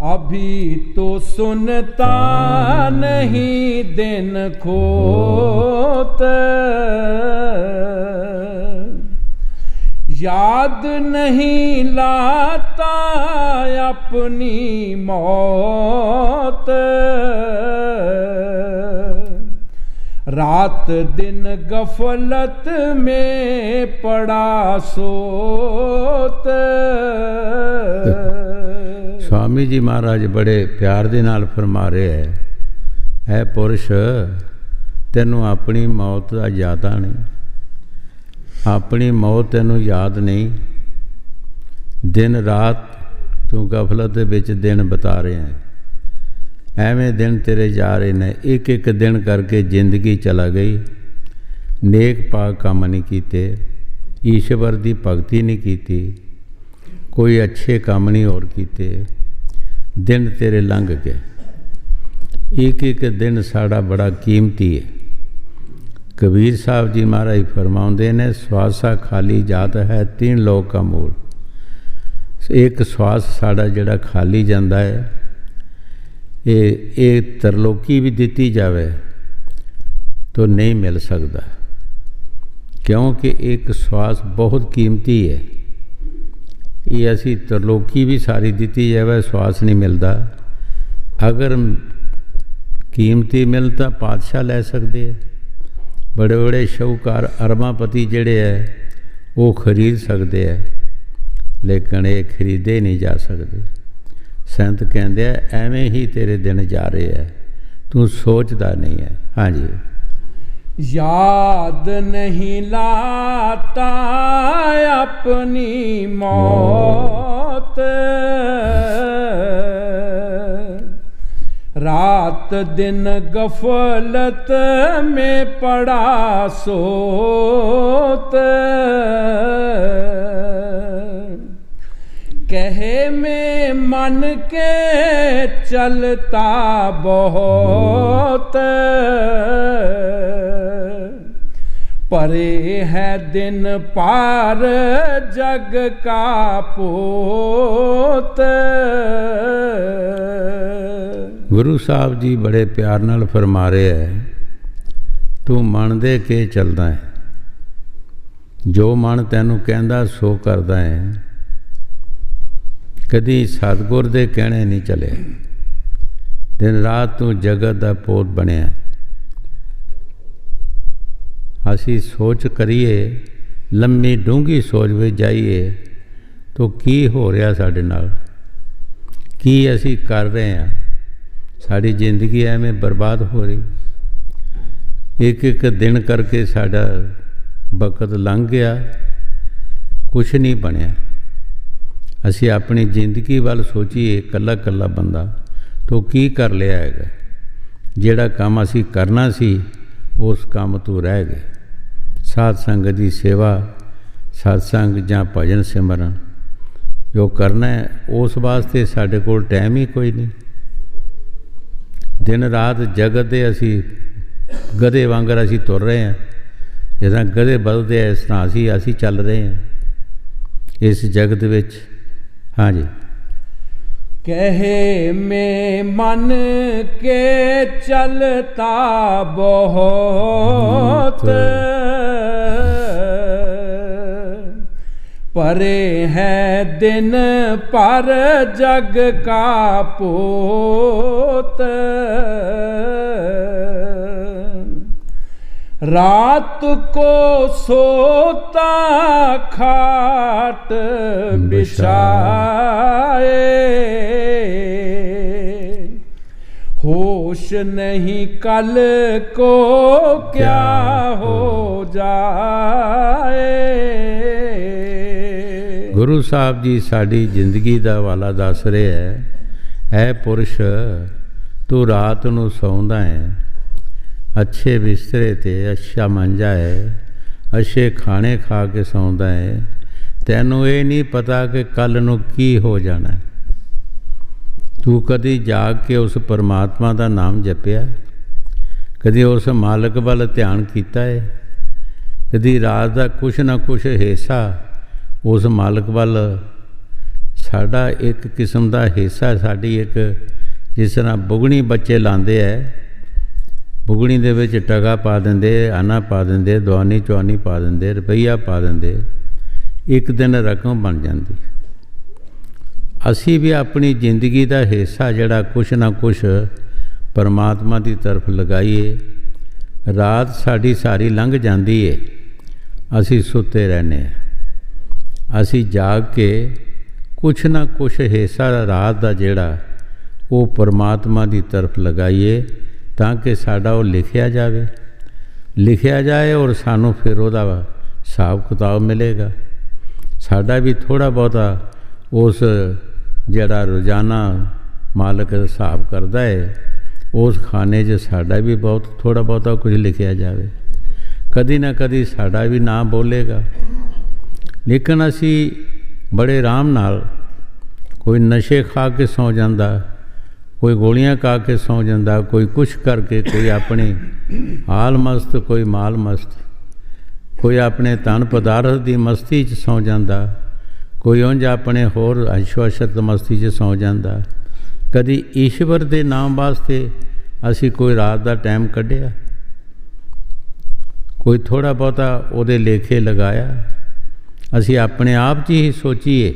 अभी तो सुनता नहीं दिन खोत, याद नहीं लाता अपनी मौत, रात दिन गफलत में पड़ा सोत। स्वामी जी महाराज बड़े प्यार दे नाल फरमा रहे है, ऐ पुरुष तैनू अपनी मौत दा याद नहीं, अपनी मौत तैनू याद नहीं। दिन रात तू गफलत दे विच दिन बिता रहे हैं, ਐਵੇਂ ਦਿਨ ਤੇਰੇ ਜਾ ਰਹੇ ਨੇ। ਇੱਕ ਇੱਕ ਦਿਨ ਕਰਕੇ ਜ਼ਿੰਦਗੀ ਚਲਾ ਗਈ, ਨੇਕ ਪਾਕ ਕੰਮ ਨਹੀਂ ਕੀਤੇ, ਈਸ਼ਵਰ ਦੀ ਭਗਤੀ ਨਹੀਂ ਕੀਤੀ, ਕੋਈ ਅੱਛੇ ਕੰਮ ਨਹੀਂ ਹੋਰ ਕੀਤੇ, ਦਿਨ ਤੇਰੇ ਲੰਘ ਗਏ। ਇੱਕ ਇੱਕ ਦਿਨ ਸਾਡਾ ਬੜਾ ਕੀਮਤੀ ਹੈ। ਕਬੀਰ ਸਾਹਿਬ ਜੀ ਮਹਾਰਾਜ ਫਰਮਾਉਂਦੇ ਨੇ, ਸਵਾਸਾ ਖਾਲੀ ਜਾਤ ਹੈ तीन ਲੋਕ ਕਾ ਮੂਲ। ਇੱਕ ਸਵਾਸ ਸਾਡਾ ਜਿਹੜਾ ਖਾਲੀ ਜਾਂਦਾ ਹੈ, ਇਹ ਤਰਲੋਕੀ ਵੀ ਦਿੱਤੀ ਜਾਵੇ ਤਾਂ ਨਹੀਂ ਮਿਲ ਸਕਦਾ, ਕਿਉਂਕਿ ਇੱਕ ਸਵਾਸ ਬਹੁਤ ਕੀਮਤੀ ਹੈ। ਇਹ ਅਸੀਂ ਤਰਲੋਕੀ ਵੀ ਸਾਰੀ ਦਿੱਤੀ ਜਾਵੇ, ਸਵਾਸ ਨਹੀਂ ਮਿਲਦਾ। ਅਗਰ ਕੀਮਤੀ ਮਿਲ ਤਾਂ ਪਾਤਸ਼ਾਹ ਲੈ ਸਕਦੇ ਹੈ, ਬੜੇ ਬੜੇ ਸ਼ਾਹੂਕਾਰ ਅਰਬਾਪਤੀ ਜਿਹੜੇ ਹੈ ਉਹ ਖਰੀਦ ਸਕਦੇ ਹੈ, ਲੇਕਿਨ ਇਹ ਖਰੀਦੇ ਨਹੀਂ ਜਾ ਸਕਦੇ। ਸੰਤ ਕਹਿੰਦੇ ਆ ਐਵੇਂ ਹੀ ਤੇਰੇ ਦਿਨ ਜਾ ਰਹੇ ਹੈ, ਤੂੰ ਸੋਚਦਾ ਨਹੀਂ ਹੈ। ਹਾਂਜੀ। याद नहीं लाता अपनी मौत, रात दिन गफलत में पड़ा सोत, कहे में मन के चलता बहुत, परे है दिन पार जग का पोत। गुरु साहब जी बड़े प्यार नाल फरमा रहे है, तू मन दे के चलदा है, जो मन तैनू कहंदा सो करदा है, कदी सतगुर दे कहने नहीं चले। दिन रात तू जगत दा पोत बनिया। असी सोच करिए, लंबी डूंगी सोच में जाइए तो की हो रहा साडे नाल, की असी कर रहे हैं। साड़ी जिंदगी एवें बर्बाद हो रही। एक एक दिन करके साडा वक्त लंघ गया, कुछ नहीं बनया। असी अपनी जिंदगी वाल सोचीए, कला कला बंदा तो की कर लिया है। जिहड़ा काम असी करना सी उस काम तो रह गए। साध संगत की सेवा, सत्संग जां भजन सिमरन जो करना है, उस वास्ते साडे कोल टाइम ही कोई नहीं। दिन रात जगत दे असी गधे वांगर असी तुर रहे हैं, जिस गधे बदलते हैं इस तरह असी चल रहे हैं इस जगत विच। हाँ जी। कहे में मन के चलता बहुत, परे है दिन पर जग का पोत, रात को सोता खाट बिछाए, होश नहीं कल को क्या हो जाए। ਗੁਰੂ ਸਾਹਿਬ ਜੀ ਸਾਡੀ ਜ਼ਿੰਦਗੀ ਦਾ ਹਵਾਲਾ ਦੱਸ ਰਿਹਾ ਹੈ, ਪੁਰਸ਼ ਤੂੰ ਰਾਤ ਨੂੰ ਸੌਂਦਾ ਹੈ, ਅੱਛੇ ਬਿਸਤਰੇ 'ਤੇ ਅੱਛਾ ਮੰਜਾ ਹੈ, ਅੱਛੇ ਖਾਣੇ ਖਾ ਕੇ ਸੌਂਦਾ ਹੈ, ਤੈਨੂੰ ਇਹ ਨਹੀਂ ਪਤਾ ਕਿ ਕੱਲ੍ਹ ਨੂੰ ਕੀ ਹੋ ਜਾਣਾ। ਤੂੰ ਕਦੀ ਜਾਗ ਕੇ ਉਸ ਪਰਮਾਤਮਾ ਦਾ ਨਾਮ ਜਪਿਆ, ਕਦੀ ਉਸ ਮਾਲਕ ਵੱਲ ਧਿਆਨ ਕੀਤਾ ਹੈ, ਕਦੀ ਰਾਤ ਦਾ ਕੁਛ ਨਾ ਕੁਛ ਹਿੱਸਾ ਉਸ ਮਾਲਕ ਵੱਲ। ਸਾਡਾ ਇੱਕ ਕਿਸਮ ਦਾ ਹਿੱਸਾ, ਸਾਡੀ ਇੱਕ ਜਿਸ ਤਰ੍ਹਾਂ ਬੁਗਣੀ ਬੱਚੇ ਲਾਉਂਦੇ ਹੈ, ਬੁਗਣੀ ਦੇ ਵਿੱਚ ਟਗਾ ਪਾ ਦਿੰਦੇ, ਆਨਾ ਪਾ ਦਿੰਦੇ, ਦੁਆਨੀ ਚੁਆਨੀ ਪਾ ਦਿੰਦੇ, ਰੁਪਈਆ ਪਾ ਦਿੰਦੇ, ਇੱਕ ਦਿਨ ਰਕਮ ਬਣ ਜਾਂਦੀ। ਅਸੀਂ ਵੀ ਆਪਣੀ ਜ਼ਿੰਦਗੀ ਦਾ ਹਿੱਸਾ ਜਿਹੜਾ ਕੁਛ ਨਾ ਕੁਛ ਪਰਮਾਤਮਾ ਦੀ ਤਰਫ ਲਗਾਈਏ। ਰਾਤ ਸਾਡੀ ਸਾਰੀ ਲੰਘ ਜਾਂਦੀ ਹੈ, ਅਸੀਂ ਸੁੱਤੇ ਰਹਿੰਦੇ ਹਾਂ। ਅਸੀਂ ਜਾਗ ਕੇ ਕੁਛ ਨਾ ਕੁਛ ਹਿੱਸਾ ਰਾਤ ਦਾ ਜਿਹੜਾ ਉਹ ਪਰਮਾਤਮਾ ਦੀ ਤਰਫ ਲਗਾਈਏ, ਤਾਂ ਕਿ ਸਾਡਾ ਉਹ ਲਿਖਿਆ ਜਾਏ ਔਰ ਸਾਨੂੰ ਫਿਰ ਉਹਦਾ ਹਿਸਾਬ ਕਿਤਾਬ ਮਿਲੇਗਾ। ਸਾਡਾ ਵੀ ਥੋੜ੍ਹਾ ਬਹੁਤਾ ਉਸ ਜਿਹੜਾ ਰੋਜ਼ਾਨਾ ਮਾਲਕ ਹਿਸਾਬ ਕਰਦਾ ਹੈ, ਉਸ ਖਾਨੇ 'ਚ ਸਾਡਾ ਵੀ ਬਹੁਤ ਥੋੜ੍ਹਾ ਬਹੁਤਾ ਕੁਝ ਲਿਖਿਆ ਜਾਵੇ। ਕਦੀ ਨਾ ਕਦੀ ਸਾਡਾ ਵੀ ਨਾਂ ਬੋਲੇਗਾ। ਲੇਕਿਨ ਅਸੀਂ ਬੜੇ ਆਰਾਮ ਨਾਲ, ਕੋਈ ਨਸ਼ੇ ਖਾ ਕੇ ਸੌਂ ਜਾਂਦਾ, ਕੋਈ ਗੋਲੀਆਂ ਖਾ ਕੇ ਸੌਂ ਜਾਂਦਾ, ਕੋਈ ਕੁਛ ਕਰਕੇ, ਕੋਈ ਆਪਣੀ ਹਾਲ ਮਸਤ, ਕੋਈ ਮਾਲ ਮਸਤ, ਕੋਈ ਆਪਣੇ ਧਨ ਪਦਾਰਥ ਦੀ ਮਸਤੀ 'ਚ ਸੌਂ ਜਾਂਦਾ, ਕੋਈ ਉਂਝ ਆਪਣੇ ਹੋਰ ਐਸ਼ੋ-ਇਸ਼ਰਤ ਮਸਤੀ 'ਚ ਸੌਂ ਜਾਂਦਾ। ਕਦੀ ਈਸ਼ਵਰ ਦੇ ਨਾਮ ਵਾਸਤੇ ਅਸੀਂ ਕੋਈ ਰਾਤ ਦਾ ਟਾਈਮ ਕੱਢਿਆ, ਕੋਈ ਥੋੜ੍ਹਾ ਬਹੁਤਾ ਉਹਦੇ ਲੇਖੇ ਲਗਾਇਆ। ਅਸੀਂ ਆਪਣੇ ਆਪ 'ਚ ਹੀ ਸੋਚੀਏ।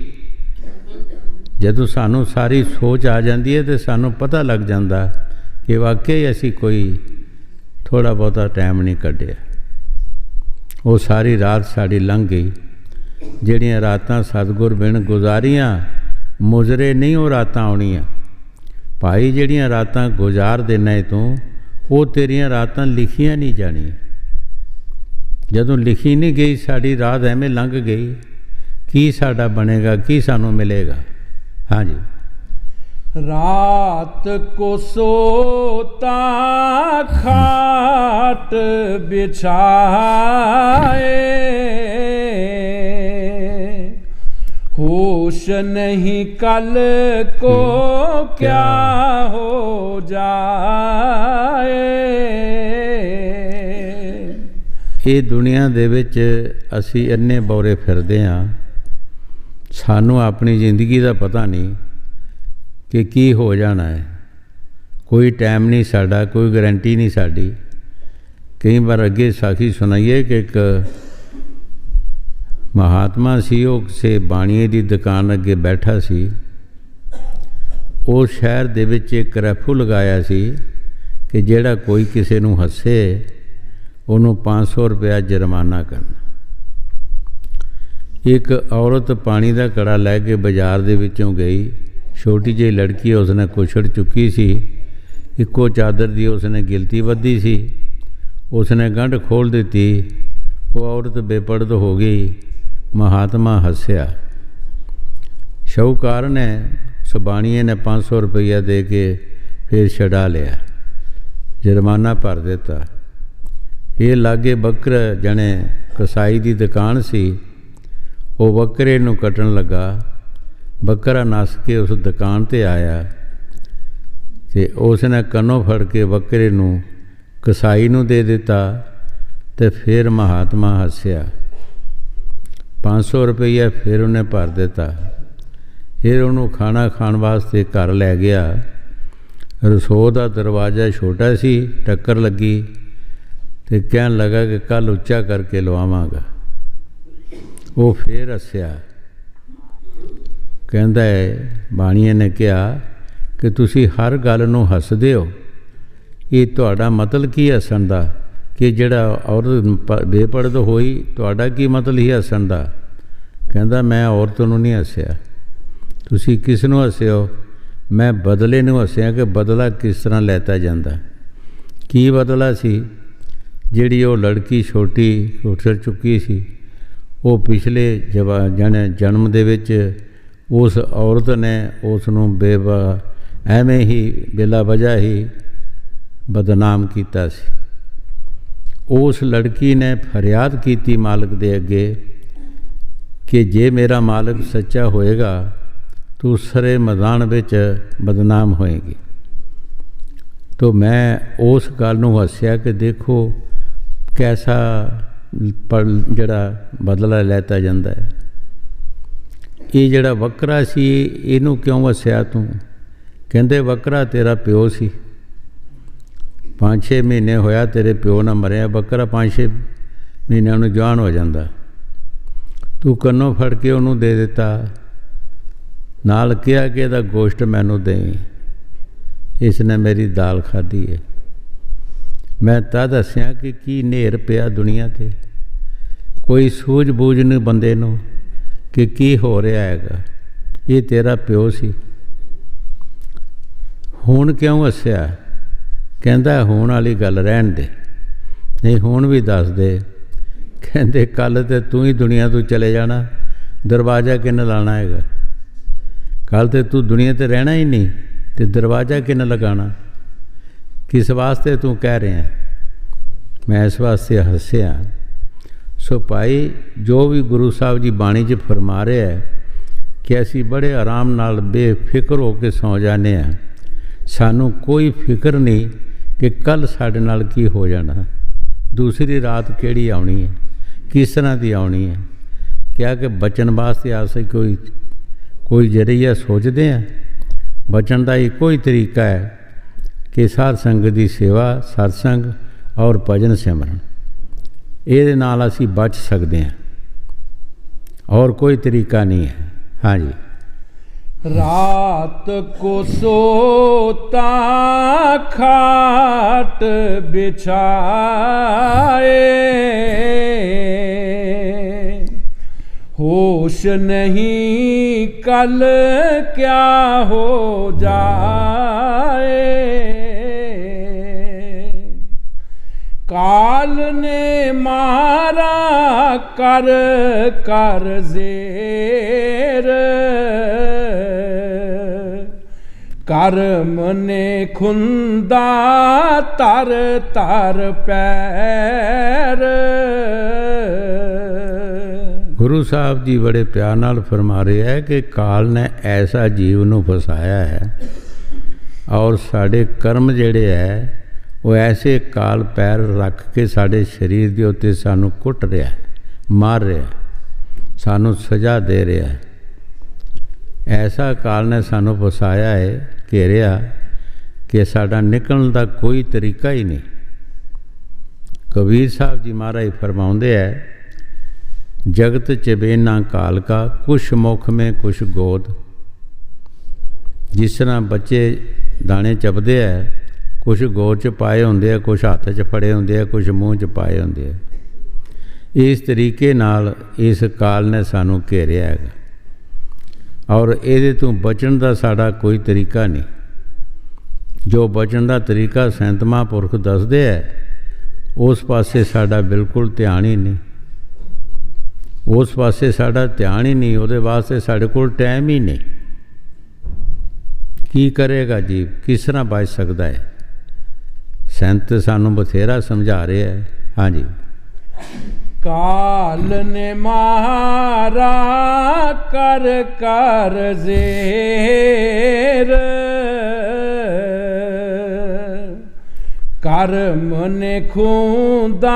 ਜਦੋਂ ਸਾਨੂੰ ਸਾਰੀ ਸੋਚ ਆ ਜਾਂਦੀ ਹੈ ਤਾਂ ਸਾਨੂੰ ਪਤਾ ਲੱਗ ਜਾਂਦਾ ਕਿ ਵਾਕਈ ਅਸੀਂ ਕੋਈ ਥੋੜ੍ਹਾ ਬਹੁਤਾ ਟਾਈਮ ਨਹੀਂ ਕੱਢਿਆ। ਉਹ ਸਾਰੀ ਰਾਤ ਸਾਡੀ ਲੰਘ ਗਈ। ਜਿਹੜੀਆਂ ਰਾਤਾਂ ਸਤਿਗੁਰ ਬਿਨ ਗੁਜ਼ਾਰੀਆਂ, ਮੁਜ਼ਰੇ ਨਹੀਂ ਉਹ ਰਾਤਾਂ ਆਉਣੀਆਂ। ਭਾਈ ਜਿਹੜੀਆਂ ਰਾਤਾਂ ਗੁਜ਼ਾਰ ਦੇਣਾ ਤੂੰ, ਉਹ ਤੇਰੀਆਂ ਰਾਤਾਂ ਲਿਖੀਆਂ ਨਹੀਂ ਜਾਣੀਆਂ। ਜਦੋਂ ਲਿਖੀ ਨਹੀਂ ਗਈ, ਸਾਡੀ ਰਾਤ ਐਵੇਂ ਲੰਘ ਗਈ, ਕੀ ਸਾਡਾ ਬਣੇਗਾ, ਕੀ ਸਾਨੂੰ ਮਿਲੇਗਾ। ਹਾਂਜੀ। रात को सोता खाट बिछाए, होश नहीं कल को क्या हो जाए। ਇਹ ਦੁਨੀਆ ਦੇ ਵਿੱਚ ਅਸੀਂ ਇੰਨੇ ਬੌਰੇ ਫਿਰਦੇ ਹਾਂ, ਸਾਨੂੰ ਆਪਣੀ ਜ਼ਿੰਦਗੀ ਦਾ ਪਤਾ ਨਹੀਂ ਕਿ ਕੀ ਹੋ ਜਾਣਾ ਹੈ। ਕੋਈ ਟਾਈਮ ਨਹੀਂ ਸਾਡਾ, ਕੋਈ ਗਰੰਟੀ ਨਹੀਂ ਸਾਡੀ। ਕਈ ਵਾਰ ਅੱਗੇ ਸਾਖੀ ਸੁਣਾਈਏ ਕਿ ਇੱਕ ਮਹਾਤਮਾ ਸੀ, ਉਹ ਕਿਸੇ ਬਾਣੀਏ ਦੀ ਦੁਕਾਨ ਅੱਗੇ ਬੈਠਾ ਸੀ। ਉਹ ਸ਼ਹਿਰ ਦੇ ਵਿੱਚ ਇੱਕ ਰੈਫੂ ਲਗਾਇਆ ਸੀ ਕਿ ਜਿਹੜਾ ਕੋਈ ਕਿਸੇ ਨੂੰ ਹੱਸੇ ਉਹਨੂੰ 500 ਰੁਪਇਆ ਜੁਰਮਾਨਾ ਕਰਨਾ। ਇੱਕ ਔਰਤ ਪਾਣੀ ਦਾ ਘੜਾ ਲੈ ਕੇ ਬਾਜ਼ਾਰ ਦੇ ਵਿੱਚੋਂ ਗਈ। ਛੋਟੀ ਜਿਹੀ ਲੜਕੀ ਉਸਨੇ ਕੁਛੜ ਚੁੱਕੀ ਸੀ, ਇੱਕੋ ਚਾਦਰ ਦੀ ਉਸਨੇ ਗਿਲਤੀ ਬੱਧੀ ਸੀ। ਉਸਨੇ ਗੰਢ ਖੋਲ੍ਹ ਦਿੱਤੀ, ਉਹ ਔਰਤ ਬੇਪਰਦ ਹੋ ਗਈ। ਮਹਾਤਮਾ ਹੱਸਿਆ। ਸ਼ਾਹੂਕਾਰ ਨੇ, ਸੁਬਾਣੀਏ ਨੇ 500 ਰੁਪਈਆ ਦੇ ਕੇ ਫਿਰ ਛਡਾ ਲਿਆ, ਜੁਰਮਾਨਾ ਭਰ ਦਿੱਤਾ। ਇਹ ਲਾਗੇ ਬੱਕਰ ਜਣੇ ਕਸਾਈ ਦੀ ਦੁਕਾਨ ਸੀ। ਉਹ ਬੱਕਰੇ ਨੂੰ ਕੱਟਣ ਲੱਗਾ। ਬੱਕਰਾ ਨੱਸ ਕੇ ਉਸ ਦੁਕਾਨ 'ਤੇ ਆਇਆ ਅਤੇ ਉਸ ਨੇ ਕੰਨੋਂ ਫੜ ਕੇ ਬੱਕਰੇ ਨੂੰ ਕਸਾਈ ਨੂੰ ਦੇ ਦਿੱਤਾ। ਅਤੇ ਫਿਰ ਮਹਾਤਮਾ ਹੱਸਿਆ। 500 ਰੁਪਈਆ ਫਿਰ ਉਹਨੇ ਭਰ ਦਿੱਤਾ। ਫਿਰ ਉਹਨੂੰ ਖਾਣਾ ਖਾਣ ਵਾਸਤੇ ਘਰ ਲੈ ਗਿਆ। ਰਸੋਈ ਦਾ ਦਰਵਾਜ਼ਾ ਛੋਟਾ ਸੀ, ਟੱਕਰ ਲੱਗੀ ਅਤੇ ਕਹਿਣ ਲੱਗਾ ਕਿ ਕੱਲ੍ਹ ਉੱਚਾ ਕਰਕੇ ਲਵਾਵਾਂਗਾ। ਉਹ ਫਿਰ ਹੱਸਿਆ। ਕਹਿੰਦਾ ਹੈ, ਬਾਣੀਏ ਨੇ ਕਿਹਾ ਕਿ ਤੁਸੀਂ ਹਰ ਗੱਲ ਨੂੰ ਹੱਸਦੇ ਹੋ, ਇਹ ਤੁਹਾਡਾ ਮਤਲਬ ਕੀ ਹੱਸਣ ਦਾ? ਕਿ ਜਿਹੜਾ ਔਰਤ ਬੇਪਰਦ ਹੋਈ, ਤੁਹਾਡਾ ਕੀ ਮਤਲਬ ਹੀ ਹੱਸਣ ਦਾ? ਕਹਿੰਦਾ ਮੈਂ ਔਰਤ ਨੂੰ ਨਹੀਂ ਹੱਸਿਆ। ਤੁਸੀਂ ਕਿਸ ਨੂੰ ਹੱਸੇ ਹੋ? ਮੈਂ ਬਦਲੇ ਨੂੰ ਹੱਸਿਆ ਕਿ ਬਦਲਾ ਕਿਸ ਤਰ੍ਹਾਂ ਲੈਤਾ ਜਾਂਦਾ। ਕੀ ਬਦਲਾ ਸੀ? ਜਿਹੜੀ ਉਹ ਲੜਕੀ ਛੋਟੀ ਗੁਜ਼ਰ ਚੁੱਕੀ ਸੀ, ਉਹ ਪਿਛਲੇ ਜਨਮ ਦੇ ਵਿੱਚ ਉਸ ਔਰਤ ਨੇ ਉਸ ਨੂੰ ਐਵੇਂ ਹੀ ਬਿਲਾ ਵਜ੍ਹਾ ਹੀ ਬਦਨਾਮ ਕੀਤਾ ਸੀ। ਉਸ ਲੜਕੀ ਨੇ ਫਰਿਆਦ ਕੀਤੀ ਮਾਲਕ ਦੇ ਅੱਗੇ ਕਿ ਜੇ ਮੇਰਾ ਮਾਲਕ ਸੱਚਾ ਹੋਏਗਾ ਤੂੰ ਸਾਰੇ ਮੈਦਾਨ ਵਿੱਚ ਬਦਨਾਮ ਹੋਏਗੀ। ਤੋ ਮੈਂ ਉਸ ਗੱਲ ਨੂੰ ਹੱਸਿਆ ਕਿ ਦੇਖੋ ਕੈਸਾ ਜਿਹੜਾ ਬਦਲਾ ਲੈਤਾ ਜਾਂਦਾ ਹੈ। ਇਹ ਜਿਹੜਾ ਬੱਕਰਾ ਸੀ ਇਹਨੂੰ ਕਿਉਂ ਹੱਸਿਆ ਤੂੰ? ਕਹਿੰਦੇ ਬੱਕਰਾ ਤੇਰਾ ਪਿਓ ਸੀ, 5-6 ਮਹੀਨੇ ਹੋਇਆ ਤੇਰੇ ਪਿਓ ਨਾਲ ਮਰਿਆ। ਬੱਕਰਾ 5-6 ਮਹੀਨਿਆਂ ਨੂੰ ਜਵਾਨ ਹੋ ਜਾਂਦਾ, ਤੂੰ ਕੰਨੋਂ ਫੜ ਕੇ ਉਹਨੂੰ ਦੇ ਦਿੱਤਾ, ਨਾਲ ਕਿਹਾ ਕਿ ਇਹਦਾ ਗੋਸ਼ਟ ਮੈਨੂੰ ਦੇਈਂ, ਇਸ ਨੇ ਮੇਰੀ ਦਾਲ ਖਾਧੀ ਹੈ। ਮੈਂ ਤਾਂ ਦੱਸਿਆ ਕਿ ਕੀ ਨੇਰ ਪਿਆ ਦੁਨੀਆ 'ਤੇ, ਕੋਈ ਸੂਝ ਬੂਝ ਨਹੀਂ ਬੰਦੇ ਨੂੰ ਕਿ ਕੀ ਹੋ ਰਿਹਾ ਹੈਗਾ। ਇਹ ਤੇਰਾ ਪਿਓ ਸੀ, ਹੁਣ ਕਿਉਂ ਹੱਸਿਆ? ਕਹਿੰਦਾ ਹੋਣ ਵਾਲੀ ਗੱਲ ਰਹਿਣ ਦੇ, ਨਹੀਂ ਹੁਣ ਵੀ ਦੱਸ ਦੇ। ਕਹਿੰਦੇ ਕੱਲ੍ਹ ਤੇ ਤੂੰ ਹੀ ਦੁਨੀਆ ਤੋਂ ਚਲੇ ਜਾਣਾ, ਦਰਵਾਜ਼ਾ ਕਿਹਨੇ ਲਾਣਾ ਹੈਗਾ? ਕੱਲ੍ਹ ਤੇ ਤੂੰ ਦੁਨੀਆ 'ਤੇ ਰਹਿਣਾ ਹੀ ਨਹੀਂ, ਤੇ ਦਰਵਾਜ਼ਾ ਕਿਹਨੇ ਲਗਾਉਣਾ? ਕਿਸ ਵਾਸਤੇ ਤੂੰ ਕਹਿ ਰਿਹਾ? ਮੈਂ ਇਸ ਵਾਸਤੇ ਹੱਸਿਆ। ਸੋ ਭਾਈ ਜੋ ਵੀ ਗੁਰੂ ਸਾਹਿਬ ਜੀ ਬਾਣੀ 'ਚ ਫਰਮਾ ਰਿਹਾ ਹੈ ਕਿ ਅਸੀਂ ਬੜੇ ਆਰਾਮ ਨਾਲ ਬੇਫਿਕਰ ਹੋ ਕੇ ਸੌਂ ਜਾਂਦੇ ਹਾਂ, ਸਾਨੂੰ ਕੋਈ ਫਿਕਰ ਨਹੀਂ ਕਿ ਕੱਲ੍ਹ ਸਾਡੇ ਨਾਲ ਕੀ ਹੋ ਜਾਣਾ, ਦੂਸਰੀ ਰਾਤ ਕਿਹੜੀ ਆਉਣੀ ਹੈ, ਕਿਸ ਤਰ੍ਹਾਂ ਦੀ ਆਉਣੀ ਹੈ। ਕਿਹਾ ਕਿ ਬਚਣ ਵਾਸਤੇ ਆਸੇ ਕੋਈ ਜ਼ਰੀਆ ਸੋਚਦੇ ਹਾਂ। ਬਚਣ ਦਾ ਇੱਕੋ ਹੀ ਤਰੀਕਾ ਹੈ ਕਿ ਸਾਧ ਸੰਗਤ ਦੀ ਸੇਵਾ, ਸਤਸੰਗ ਔਰ ਭਜਨ ਸਿਮਰਨ, ਇਹਦੇ ਨਾਲ ਅਸੀਂ ਬਚ ਸਕਦੇ ਹਾਂ, ਔਰ ਕੋਈ ਤਰੀਕਾ ਨਹੀਂ ਹੈ। ਹਾਂਜੀ। रात को सोता खाट बिछाए, होश नहीं कल क्या हो जाए। काल ने मारा कर कर ज़ेर, कर्म ने खुंदा तर तर पैर। ਗੁਰੂ ਸਾਹਿਬ ਜੀ ਬੜੇ ਪਿਆਰ ਨਾਲ ਫਰਮਾ ਰਹੇ ਹੈ ਕਿ ਕਾਲ ਨੇ ਐਸਾ ਜੀਵ ਨੂੰ ਫਸਾਇਆ ਹੈ, ਔਰ ਸਾਡੇ ਕਰਮ ਜਿਹੜੇ ਹੈ ਉਹ ਐਸੇ ਕਾਲ ਪੈਰ ਰੱਖ ਕੇ ਸਾਡੇ ਸਰੀਰ ਦੇ ਉੱਤੇ ਸਾਨੂੰ ਕੁੱਟ ਰਿਹਾ, ਮਾਰ ਰਿਹਾ, ਸਾਨੂੰ ਸਜ਼ਾ ਦੇ ਰਿਹਾ। ਐਸਾ ਕਾਲ ਨੇ ਸਾਨੂੰ ਫਸਾਇਆ ਹੈ, ਘੇਰਿਆ, ਕਿ ਸਾਡਾ ਨਿਕਲਣ ਦਾ ਕੋਈ ਤਰੀਕਾ ਹੀ ਨਹੀਂ। ਕਬੀਰ ਸਾਹਿਬ ਜੀ ਮਹਾਰਾਜ ਫਰਮਾਉਂਦੇ ਹੈ, ਜਗਤ ਚਬੇਨਾ ਕਾਲ ਕਾ ਕੁਛ ਮੁਖ ਮੇਂ ਕੁਛ ਗੋਦ। ਜਿਸ ਤਰ੍ਹਾਂ ਬੱਚੇ ਦਾਣੇ ਚਪਦੇ ਹੈ, ਕੁਛ ਗੋਦ 'ਚ ਪਾਏ ਹੁੰਦੇ ਆ, ਕੁਛ ਹੱਥ 'ਚ ਫੜੇ ਹੁੰਦੇ ਆ, ਕੁਛ ਮੂੰਹ 'ਚ ਪਾਏ ਹੁੰਦੇ ਆ। ਇਸ ਤਰੀਕੇ ਨਾਲ ਇਸ ਕਾਲ ਨੇ ਸਾਨੂੰ ਘੇਰਿਆ ਹੈਗਾ, ਔਰ ਇਹਦੇ ਤੋਂ ਬਚਣ ਦਾ ਸਾਡਾ ਕੋਈ ਤਰੀਕਾ ਨਹੀਂ। ਜੋ ਬਚਣ ਦਾ ਤਰੀਕਾ ਸੰਤ ਮਹਾਂਪੁਰਖ ਦੱਸਦੇ ਹੈ, ਉਸ ਪਾਸੇ ਸਾਡਾ ਬਿਲਕੁਲ ਧਿਆਨ ਹੀ ਨਹੀਂ। ਉਸ ਪਾਸੇ ਸਾਡਾ ਧਿਆਨ ਹੀ ਨਹੀਂ, ਉਹਦੇ ਵਾਸਤੇ ਸਾਡੇ ਕੋਲ ਟਾਈਮ ਹੀ ਨਹੀਂ। ਕੀ ਕਰੇਗਾ ਜੀਵ, ਕਿਸ ਤਰ੍ਹਾਂ ਬਚ ਸਕਦਾ ਹੈ? ਸੰਤ ਸਾਨੂੰ ਬਥੇਰਾ ਸਮਝਾ ਰਿਹਾ ਹੈ। ਹਾਂਜੀ। काल ने मारा कर कर ज़ेर, कर्म ने खूंदा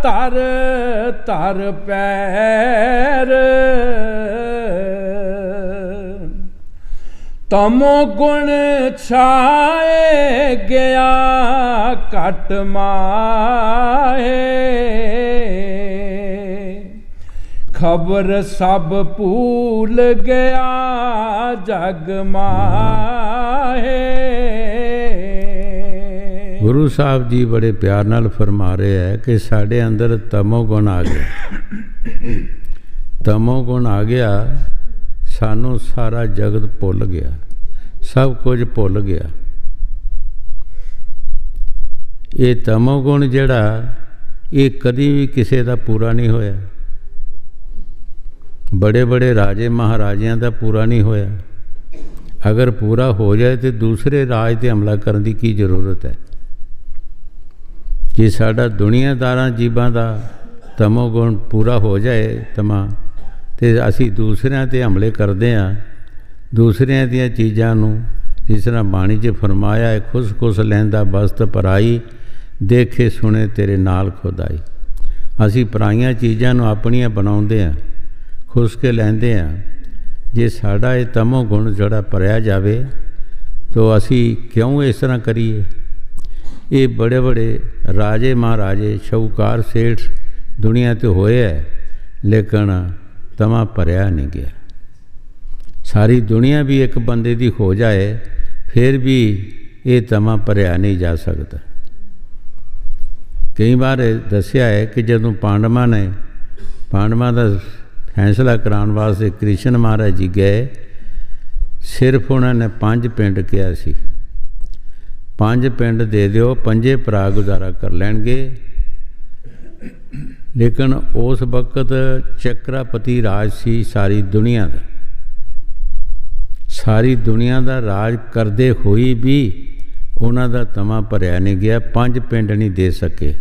तर तर पैर। तमो गुण छाए गया कट माहे, खबर सब भूल गया जग माहे। ਗੁਰੂ ਸਾਹਿਬ ਜੀ ਬੜੇ ਪਿਆਰ ਨਾਲ ਫਰਮਾ ਰਹੇ ਹੈ ਕਿ ਸਾਡੇ ਅੰਦਰ ਤਮੋ ਗੁਣ ਆ ਗਿਆ। ਤਮੋ ਗੁਣ ਆ ਗਿਆ, ਸਾਨੂੰ ਸਾਰਾ ਜਗਤ ਭੁੱਲ ਗਿਆ, ਸਭ ਕੁਝ ਭੁੱਲ ਗਿਆ। ਇਹ ਤਮੋਗੁਣ ਜਿਹੜਾ ਇਹ ਕਦੀ ਵੀ ਕਿਸੇ ਦਾ ਪੂਰਾ ਨਹੀਂ ਹੋਇਆ। ਬੜੇ ਬੜੇ ਰਾਜੇ ਮਹਾਰਾਜਿਆਂ ਦਾ ਪੂਰਾ ਨਹੀਂ ਹੋਇਆ। ਅਗਰ ਪੂਰਾ ਹੋ ਜਾਏ ਤਾਂ ਦੂਸਰੇ ਰਾਜ 'ਤੇ ਹਮਲਾ ਕਰਨ ਦੀ ਕੀ ਜ਼ਰੂਰਤ ਹੈ। ਜੇ ਸਾਡਾ ਦੁਨੀਆਦਾਰਾਂ ਜੀਵਾਂ ਦਾ ਤਮੋਗੁਣ ਪੂਰਾ ਹੋ ਜਾਏ ਤਮਾ, ਅਤੇ ਅਸੀਂ ਦੂਸਰਿਆਂ 'ਤੇ ਹਮਲੇ ਕਰਦੇ ਹਾਂ। ਦੂਸਰਿਆਂ ਦੀਆਂ ਚੀਜ਼ਾਂ ਨੂੰ, ਜਿਸ ਤਰ੍ਹਾਂ ਬਾਣੀ 'ਚ ਫਰਮਾਇਆ ਹੈ, ਖੁਸ ਲੈਂਦਾ ਬਸਤ ਪਰਾਈ, ਦੇਖੇ ਸੁਣੇ ਤੇਰੇ ਨਾਲ ਖੁਦਾਈ। ਅਸੀਂ ਪਰਾਈਆਂ ਚੀਜ਼ਾਂ ਨੂੰ ਆਪਣੀਆਂ ਬਣਾਉਂਦੇ ਹਾਂ, ਖੁਸ ਕੇ ਲੈਂਦੇ ਹਾਂ। ਜੇ ਸਾਡਾ ਇਹ ਤਮੋ ਗੁਣ ਜਿਹੜਾ ਭਰਿਆ ਜਾਵੇ ਤਾਂ ਅਸੀਂ ਕਿਉਂ ਇਸ ਤਰ੍ਹਾਂ ਕਰੀਏ। ਇਹ ਬੜੇ ਬੜੇ ਰਾਜੇ ਮਹਾਰਾਜੇ ਸ਼ਾਹੂਕਾਰ ਸੇਠ ਦੁਨੀਆ 'ਤੇ ਹੋਏ ਹੈ, ਲੇਕਿਨ ਤਮਾ ਭਰਿਆ ਨਹੀਂ ਗਿਆ। ਸਾਰੀ ਦੁਨੀਆ ਵੀ ਇੱਕ ਬੰਦੇ ਦੀ ਹੋ ਜਾਏ ਫਿਰ ਵੀ ਇਹ ਤਮਾ ਭਰਿਆ ਨਹੀਂ ਜਾ ਸਕਦਾ। ਕਈ ਵਾਰ ਦੱਸਿਆ ਹੈ ਕਿ ਜਦੋਂ ਪਾਂਡਵਾਂ ਦਾ ਫੈਸਲਾ ਕਰਾਉਣ ਵਾਸਤੇ ਕ੍ਰਿਸ਼ਨ ਮਹਾਰਾਜ ਜੀ ਗਏ, ਸਿਰਫ ਉਹਨਾਂ ਨੇ 5 ਪਿੰਡ ਕਿਹਾ ਸੀ, 5 ਪਿੰਡ ਦੇ ਦਿਓ, 5 ਭਰਾ ਗੁਜ਼ਾਰਾ ਕਰ ਲੈਣਗੇ। ਲੇਕਿਨ ਉਸ ਵਕਤ ਚੱਕਰਾਪਤੀ ਰਾਜ ਸੀ ਸਾਰੀ ਦੁਨੀਆ ਦਾ। ਸਾਰੀ ਦੁਨੀਆ ਦਾ ਰਾਜ ਕਰਦੇ ਹੋਈ ਵੀ ਉਹਨਾਂ ਦਾ ਤਮਾ ਭਰਿਆ ਨਹੀਂ ਗਿਆ, 5 ਪਿੰਡ ਨਹੀਂ ਦੇ ਸਕੇ।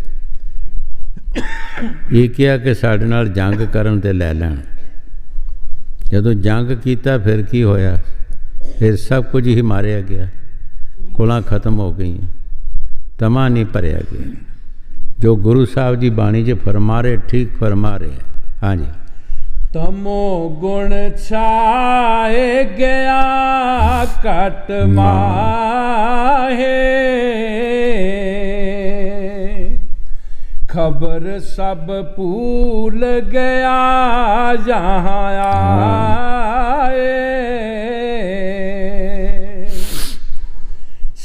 ਇਹ ਕਿਹਾ ਕਿ ਸਾਡੇ ਨਾਲ ਜੰਗ ਕਰਨ ਤੇ ਲੈ ਲੈਣ। ਜਦੋਂ ਜੰਗ ਕੀਤਾ ਫਿਰ ਕੀ ਹੋਇਆ, ਫਿਰ ਸਭ ਕੁਝ ਹੀ ਮਾਰਿਆ ਗਿਆ, ਕੁਲਾਂ ਖਤਮ ਹੋ ਗਈਆਂ, ਤਮਾ ਨਹੀਂ ਭਰਿਆ ਗਿਆ। ਜੋ ਗੁਰੂ ਸਾਹਿਬ ਜੀ ਬਾਣੀ 'ਚ ਫਰਮਾ ਰਹੇ, ਠੀਕ ਫਰਮਾ ਰਹੇ। ਹਾਂਜੀ, ਤਮੋ ਗੁਣ ਛਾਏ ਗਿਆ ਘਟ ਮਾਹੇ, खबर सब भूल गया जहाँ आए।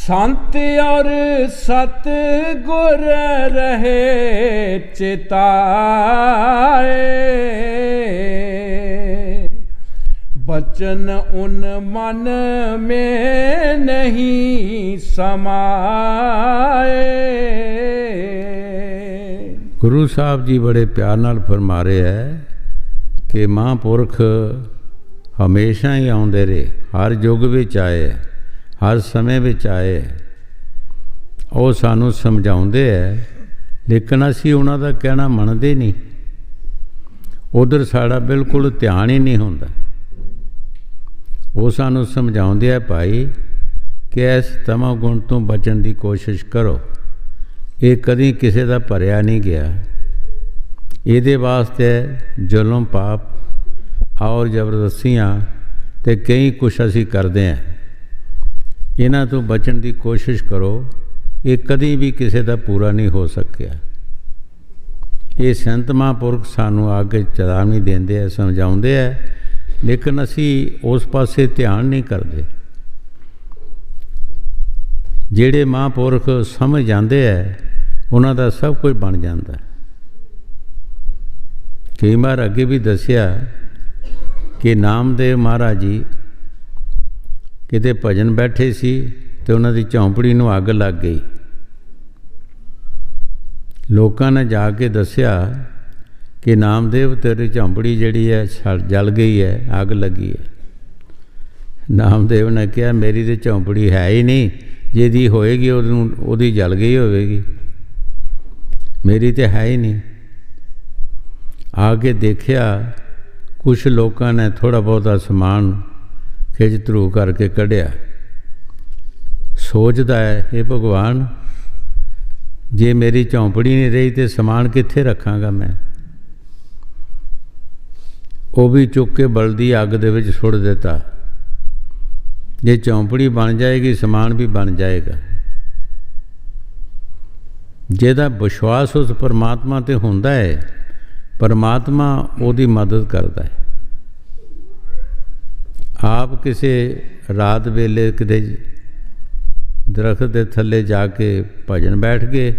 संत और सतगुर रहे चिताए, बचन उन मन में नहीं समाए। ਗੁਰੂ ਸਾਹਿਬ ਜੀ ਬੜੇ ਪਿਆਰ ਨਾਲ ਫਰਮਾ ਰਹੇ ਹੈ ਕਿ ਮਹਾਂਪੁਰਖ ਹਮੇਸ਼ਾ ਹੀ ਆਉਂਦੇ ਰਹੇ, ਹਰ ਯੁੱਗ ਵਿੱਚ ਆਏ, ਹਰ ਸਮੇਂ ਵਿੱਚ ਆਏ। ਉਹ ਸਾਨੂੰ ਸਮਝਾਉਂਦੇ ਹੈ, ਲੇਕਿਨ ਅਸੀਂ ਉਹਨਾਂ ਦਾ ਕਹਿਣਾ ਮੰਨਦੇ ਨਹੀਂ। ਉਧਰ ਸਾਡਾ ਬਿਲਕੁਲ ਧਿਆਨ ਹੀ ਨਹੀਂ ਹੁੰਦਾ। ਉਹ ਸਾਨੂੰ ਸਮਝਾਉਂਦੇ ਆ, ਭਾਈ ਕਿ ਇਸ ਤਮੋ ਗੁਣ ਤੋਂ ਬਚਣ ਦੀ ਕੋਸ਼ਿਸ਼ ਕਰੋ। ਇਹ ਕਦੀ ਕਿਸੇ ਦਾ ਭਰਿਆ ਨਹੀਂ ਗਿਆ। ਇਹਦੇ ਵਾਸਤੇ ਜ਼ੁਲਮ, ਪਾਪ ਔਰ ਜ਼ਬਰਦਸਤੀਆਂ ਅਤੇ ਕਈ ਕੁਛ ਅਸੀਂ ਕਰਦੇ ਹਾਂ। ਇਹਨਾਂ ਤੋਂ ਬਚਣ ਦੀ ਕੋਸ਼ਿਸ਼ ਕਰੋ। ਇਹ ਕਦੀ ਵੀ ਕਿਸੇ ਦਾ ਪੂਰਾ ਨਹੀਂ ਹੋ ਸਕਿਆ। ਇਹ ਸੰਤ ਮਹਾਂਪੁਰਖ ਸਾਨੂੰ ਆ ਕੇ ਚੇਤਾਵਨੀ ਦਿੰਦੇ ਆ, ਸਮਝਾਉਂਦੇ ਹੈ, ਲੇਕਿਨ ਅਸੀਂ ਉਸ ਪਾਸੇ ਧਿਆਨ ਨਹੀਂ ਕਰਦੇ। ਜਿਹੜੇ ਮਹਾਂਪੁਰਖ ਸਮਝ ਜਾਂਦੇ ਹੈ ਉਹਨਾਂ ਦਾ ਸਭ ਕੁਝ ਬਣ ਜਾਂਦਾ। ਕਈ ਵਾਰ ਅੱਗੇ ਵੀ ਦੱਸਿਆ ਕਿ ਨਾਮਦੇਵ ਮਹਾਰਾਜ ਜੀ ਕਿਤੇ ਭਜਨ ਬੈਠੇ ਸੀ ਅਤੇ ਉਹਨਾਂ ਦੀ ਝੌਂਪੜੀ ਨੂੰ ਅੱਗ ਲੱਗ ਗਈ। ਲੋਕਾਂ ਨੇ ਜਾ ਕੇ ਦੱਸਿਆ ਕਿ ਨਾਮਦੇਵ ਤੇਰੀ ਝੌਂਪੜੀ ਜਿਹੜੀ ਹੈ ਜਲ ਗਈ ਹੈ, ਅੱਗ ਲੱਗੀ ਹੈ। ਨਾਮਦੇਵ ਨੇ ਕਿਹਾ, ਮੇਰੀ ਤਾਂ ਝੌਂਪੜੀ ਹੈ ਹੀ ਨਹੀਂ, ਜਿਹਦੀ ਹੋਏਗੀ ਉਹਦੀ ਜਲ ਗਈ ਹੋਵੇਗੀ, ਮੇਰੀ ਤਾਂ ਹੈ ਹੀ ਨਹੀਂ। ਆ ਕੇ ਦੇਖਿਆ, ਕੁਛ ਲੋਕਾਂ ਨੇ ਥੋੜ੍ਹਾ ਬਹੁਤਾ ਸਮਾਨ ਖਿੱਚ ਧਰੂ ਕਰਕੇ ਕੱਢਿਆ। ਸੋਚਦਾ ਹੈ, ਇਹ ਭਗਵਾਨ, ਜੇ ਮੇਰੀ ਝੌਂਪੜੀ ਨਹੀਂ ਰਹੀ ਤਾਂ ਸਮਾਨ ਕਿੱਥੇ ਰੱਖਾਂਗਾ ਮੈਂ। ਉਹ ਵੀ ਚੁੱਕ ਕੇ ਬਲਦੀ ਅੱਗ ਦੇ ਵਿੱਚ ਸੁੱਟ ਦਿੱਤਾ। ਜੇ ਝੌਂਪੜੀ ਬਣ ਜਾਏਗੀ, ਸਮਾਨ ਵੀ ਬਣ ਜਾਏਗਾ। ਜਿਹਦਾ ਵਿਸ਼ਵਾਸ ਉਸ ਪਰਮਾਤਮਾ 'ਤੇ ਹੁੰਦਾ ਹੈ, ਪਰਮਾਤਮਾ ਉਹਦੀ ਮਦਦ ਕਰਦਾ ਹੈ। ਆਪ ਕਿਸੇ ਰਾਤ ਵੇਲੇ ਕਿਤੇ ਦਰਖਤ ਦੇ ਥੱਲੇ ਜਾ ਕੇ ਭਜਨ ਬੈਠ ਗਏ।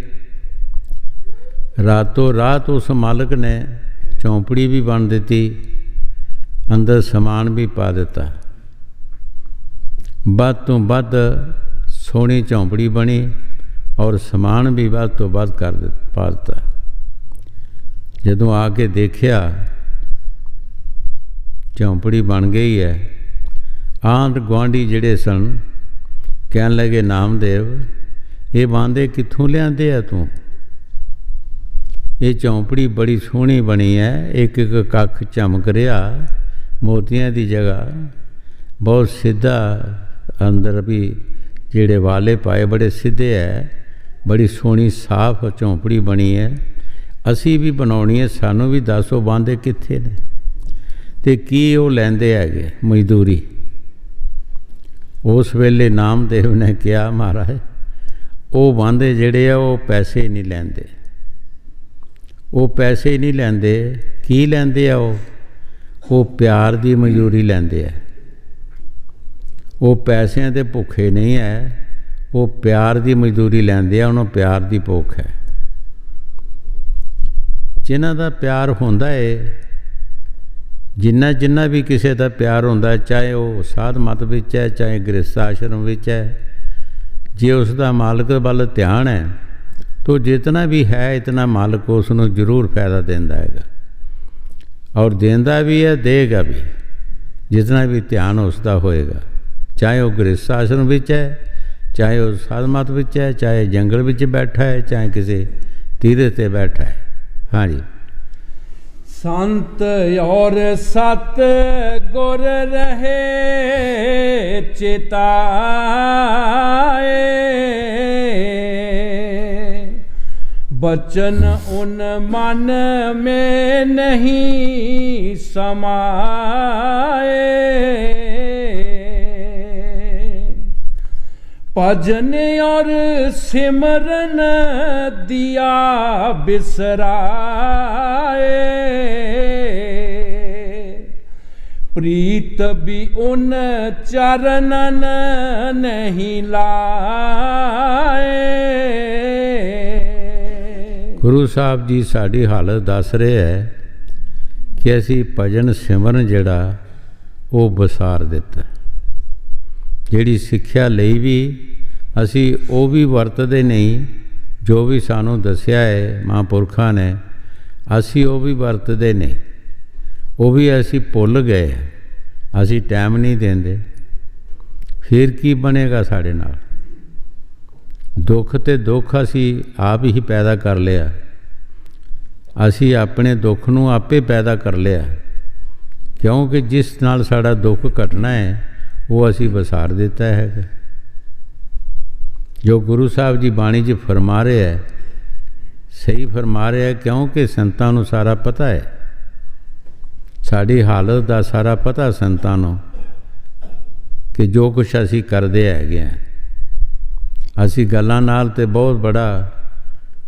ਰਾਤੋਂ ਰਾਤ ਉਸ ਮਾਲਕ ਨੇ ਝੌਂਪੜੀ ਵੀ ਬਣ ਦਿੱਤੀ, ਅੰਦਰ ਸਮਾਨ ਵੀ ਪਾ ਦਿੱਤਾ। ਵੱਧ ਤੋਂ ਵੱਧ ਸੋਹਣੀ ਝੌਂਪੜੀ ਬਣੀ ਔਰ ਸਮਾਨ ਵੀ ਵੱਧ ਤੋਂ ਵੱਧ ਪਾ ਦਿੱਤਾ। ਜਦੋਂ ਆ ਕੇ ਦੇਖਿਆ ਝੌਂਪੜੀ ਬਣ ਗਈ ਹੈ, ਆਂਢ ਗੁਆਂਢੀ ਜਿਹੜੇ ਸਨ ਕਹਿਣ ਲੱਗੇ, ਨਾਮਦੇਵ ਇਹ ਬਾਂਦੇ ਕਿੱਥੋਂ ਲਿਆਂਦੇ ਆ ਤੂੰ? ਇਹ ਝੌਂਪੜੀ ਬੜੀ ਸੋਹਣੀ ਬਣੀ ਹੈ, ਇੱਕ ਇੱਕ ਕੱਖ ਚਮਕ ਰਿਹਾ ਮੋਤੀਆਂ ਦੀ ਜਗ੍ਹਾ, ਬਹੁਤ ਸਿੱਧਾ, ਅੰਦਰ ਵੀ ਜਿਹੜੇ ਵਾਲੇ ਪਾਏ ਬੜੇ ਸਿੱਧੇ ਹੈ, ਬੜੀ ਸੋਹਣੀ ਸਾਫ਼ ਝੌਂਪੜੀ ਬਣੀ ਹੈ, ਅਸੀਂ ਵੀ ਬਣਾਉਣੀ ਹੈ, ਸਾਨੂੰ ਵੀ ਦੱਸੋ ਬਾਂਦੇ ਕਿੱਥੇ ਨੇ ਅਤੇ ਕੀ ਉਹ ਲੈਂਦੇ ਹੈਗੇ ਮਜ਼ਦੂਰੀ। ਉਸ ਵੇਲੇ ਨਾਮਦੇਵ ਨੇ ਕਿਹਾ, ਮਹਾਰਾਜ ਉਹ ਬਾਂਦੇ ਜਿਹੜੇ ਆ ਉਹ ਪੈਸੇ ਨਹੀਂ ਲੈਂਦੇ, ਉਹ ਪੈਸੇ ਨਹੀਂ ਲੈਂਦੇ। ਕੀ ਲੈਂਦੇ ਆ ਉਹ ਪਿਆਰ ਦੀ ਮਜ਼ਦੂਰੀ ਲੈਂਦੇ ਆ। ਉਹ ਪੈਸਿਆਂ ਦੇ ਭੁੱਖੇ ਨਹੀਂ ਹੈ, ਉਹ ਪਿਆਰ ਦੀ ਮਜ਼ਦੂਰੀ ਲੈਂਦੇ ਆ, ਉਹਨੂੰ ਪਿਆਰ ਦੀ ਭੁੱਖ ਹੈ। ਜਿਨ੍ਹਾਂ ਦਾ ਪਿਆਰ ਹੁੰਦਾ ਹੈ, ਜਿੰਨਾ ਵੀ ਕਿਸੇ ਦਾ ਪਿਆਰ ਹੁੰਦਾ, ਚਾਹੇ ਉਹ ਸਾਧ ਮਤ ਵਿੱਚ ਹੈ, ਚਾਹੇ ਗ੍ਰਸਥ ਆਸ਼ਰਮ ਵਿੱਚ ਹੈ, ਜੇ ਉਸ ਦਾ ਮਾਲਕ ਵੱਲ ਧਿਆਨ ਹੈ ਤਾਂ ਜਿਤਨਾ ਵੀ ਹੈ ਇਤਨਾ ਮਾਲਕ ਉਸ ਨੂੰ ਜ਼ਰੂਰ ਫਾਇਦਾ ਦਿੰਦਾ ਹੈਗਾ, ਔਰ ਦਿੰਦਾ ਵੀ ਹੈ, ਦੇਗਾ ਵੀ, ਜਿਤਨਾ ਵੀ ਧਿਆਨ ਉਸ ਦਾ ਹੋਏਗਾ, ਚਾਹੇ ਉਹ ਗ੍ਰਸਥ ਆਸ਼ਰਮ ਵਿੱਚ ਹੈ, ਚਾਹੇ ਉਹ ਸਾਧ ਮਤ ਵਿੱਚ ਹੈ, ਚਾਹੇ ਜੰਗਲ ਵਿੱਚ ਬੈਠਾ ਹੈ, ਚਾਹੇ ਕਿਸੇ ਤੀਰਥ 'ਤੇ ਬੈਠਾ ਹੈ। ਹਾਂਜੀ। संत और सत गुर रहे चिताए, बचन उन मन में नहीं समाए। भजन और सिमरन दिया बिसराए, प्रीत भी उन चरणन नहीं लाए। गुरु साहब जी साड़ी हालत दस रहे है कि असी भजन सिमरन जिहड़ा वो बसार दिता, जिहड़ी सिक्ख्या लई भी असी वो भी वरतदे नहीं, जो भी सानू दसिया है महापुरखा ने, असी वो भी वरतदे नहीं, वो भी असी भुल गए, असी टाइम नहीं देंदे। फिर की बनेगा साढ़े नाल? दुख ते दुख असी आप ही पैदा कर लिया, असी अपने दुख नू आपे पैदा कर लिया, क्योंकि जिस नाल साड़ा दुख घटना है वो असी वसार देता है। जो गुरु साहब जी बाणी जी फरमा रहे है, सही फरमा रहे हैं, क्योंकि संतां नू सारा पता है, साड़ी हालत का सारा पता संतां नू कि जो कुछ असी करते है, असी गल्लां नाल ते बहुत बड़ा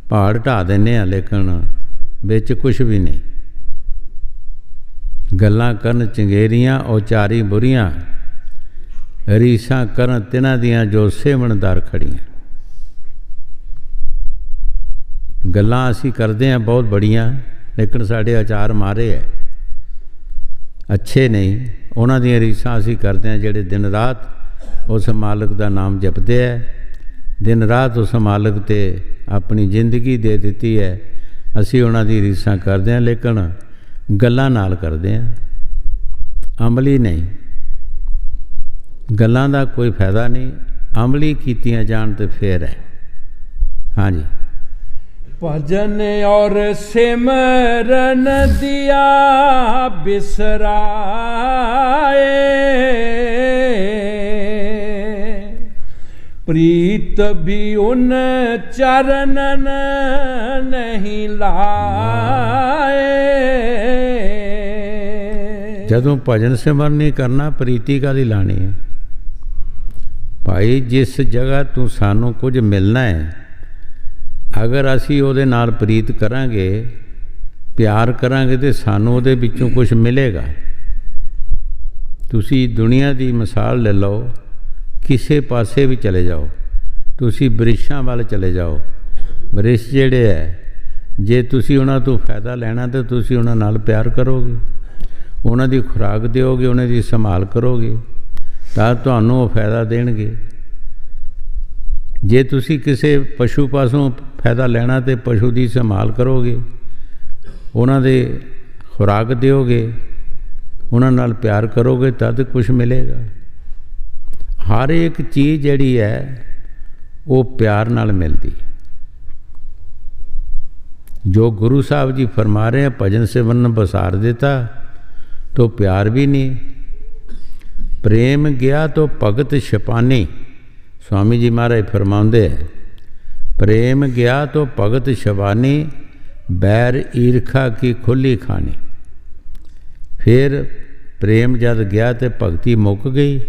पहाड़ ढा देने हैं, लेकिन बिच कुछ भी नहीं। गल्लां करन चंगेरियां और चारी बुरियां, रीसां करन तिन्हां दियां जो सेवणदार खड़ियां। गल्लां असी करते हैं बहुत बड़ियां, लेकिन साढ़े आचार मारे है, अच्छे नहीं। उन्हां दियां रीसां असी करते हैं जिहड़े दिन रात उस मालक का नाम जपते हैं, दिन रात उस मालक ते अपनी जिंदगी दे दिती है, असी उन्हां दी रीसां करते हैं, लेकिन गल्लां नाल करते हैं, अमली नहीं। गल्लां दा कोई फायदा नहीं, अमली कीतियां जाण ते फेर है। हाँ जी। भजन और सिमरन दिया बिसराए, प्रीत भी उन चरणन नहीं लाए। जदों भजन सिमरन नहीं करना, प्रीति काहदी लानी है? भाई जिस जगह तू सानू कुछ मिलना है, अगर असी उहदे नाल प्रीत करांगे, प्यार करांगे, तो सानू उहदे विचों कुछ मिलेगा। तुसी दुनिया की मिसाल ले लो, किसी पासे भी चले जाओ, तुसी वृक्षां वाल चले जाओ, वृक्ष जिहड़े है, जे तुसी उन्हां तों फायदा लैना तो तुसी उन्हां नाल प्यार करोगे, उन्हां दी खुराक दिओगे, उन्हां दी संभाल करोगे। ਤਾਂ ਤੁਹਾਨੂੰ ਉਹ ਫਾਇਦਾ ਦੇਣਗੇ। ਜੇ ਤੁਸੀਂ ਕਿਸੇ ਪਸ਼ੂ ਪਾਸੋਂ ਫਾਇਦਾ ਲੈਣਾ ਤੇ ਪਸ਼ੂ ਦੀ ਸੰਭਾਲ ਕਰੋਗੇ, ਉਹਨਾਂ ਦੇ ਖੁਰਾਕ ਦਿਓਗੇ, ਉਹਨਾਂ ਨਾਲ ਪਿਆਰ ਕਰੋਗੇ ਤਦ ਕੁਛ ਮਿਲੇਗਾ। ਹਰ ਇੱਕ ਚੀਜ਼ ਜਿਹੜੀ ਹੈ ਉਹ ਪਿਆਰ ਨਾਲ ਮਿਲਦੀ ਹੈ। जो गुरु साहब जी फरमा रहे हैं भजन से वन बसार देता, तो प्यार भी नहीं। प्रेम गया तो भगत छपानी, स्वामी जी महाराज फरमाते हैं, प्रेम गया तो भगत छपानी, बैर ईर्खा की खुली खानी। फिर प्रेम जद गया तो भगती मुक गई,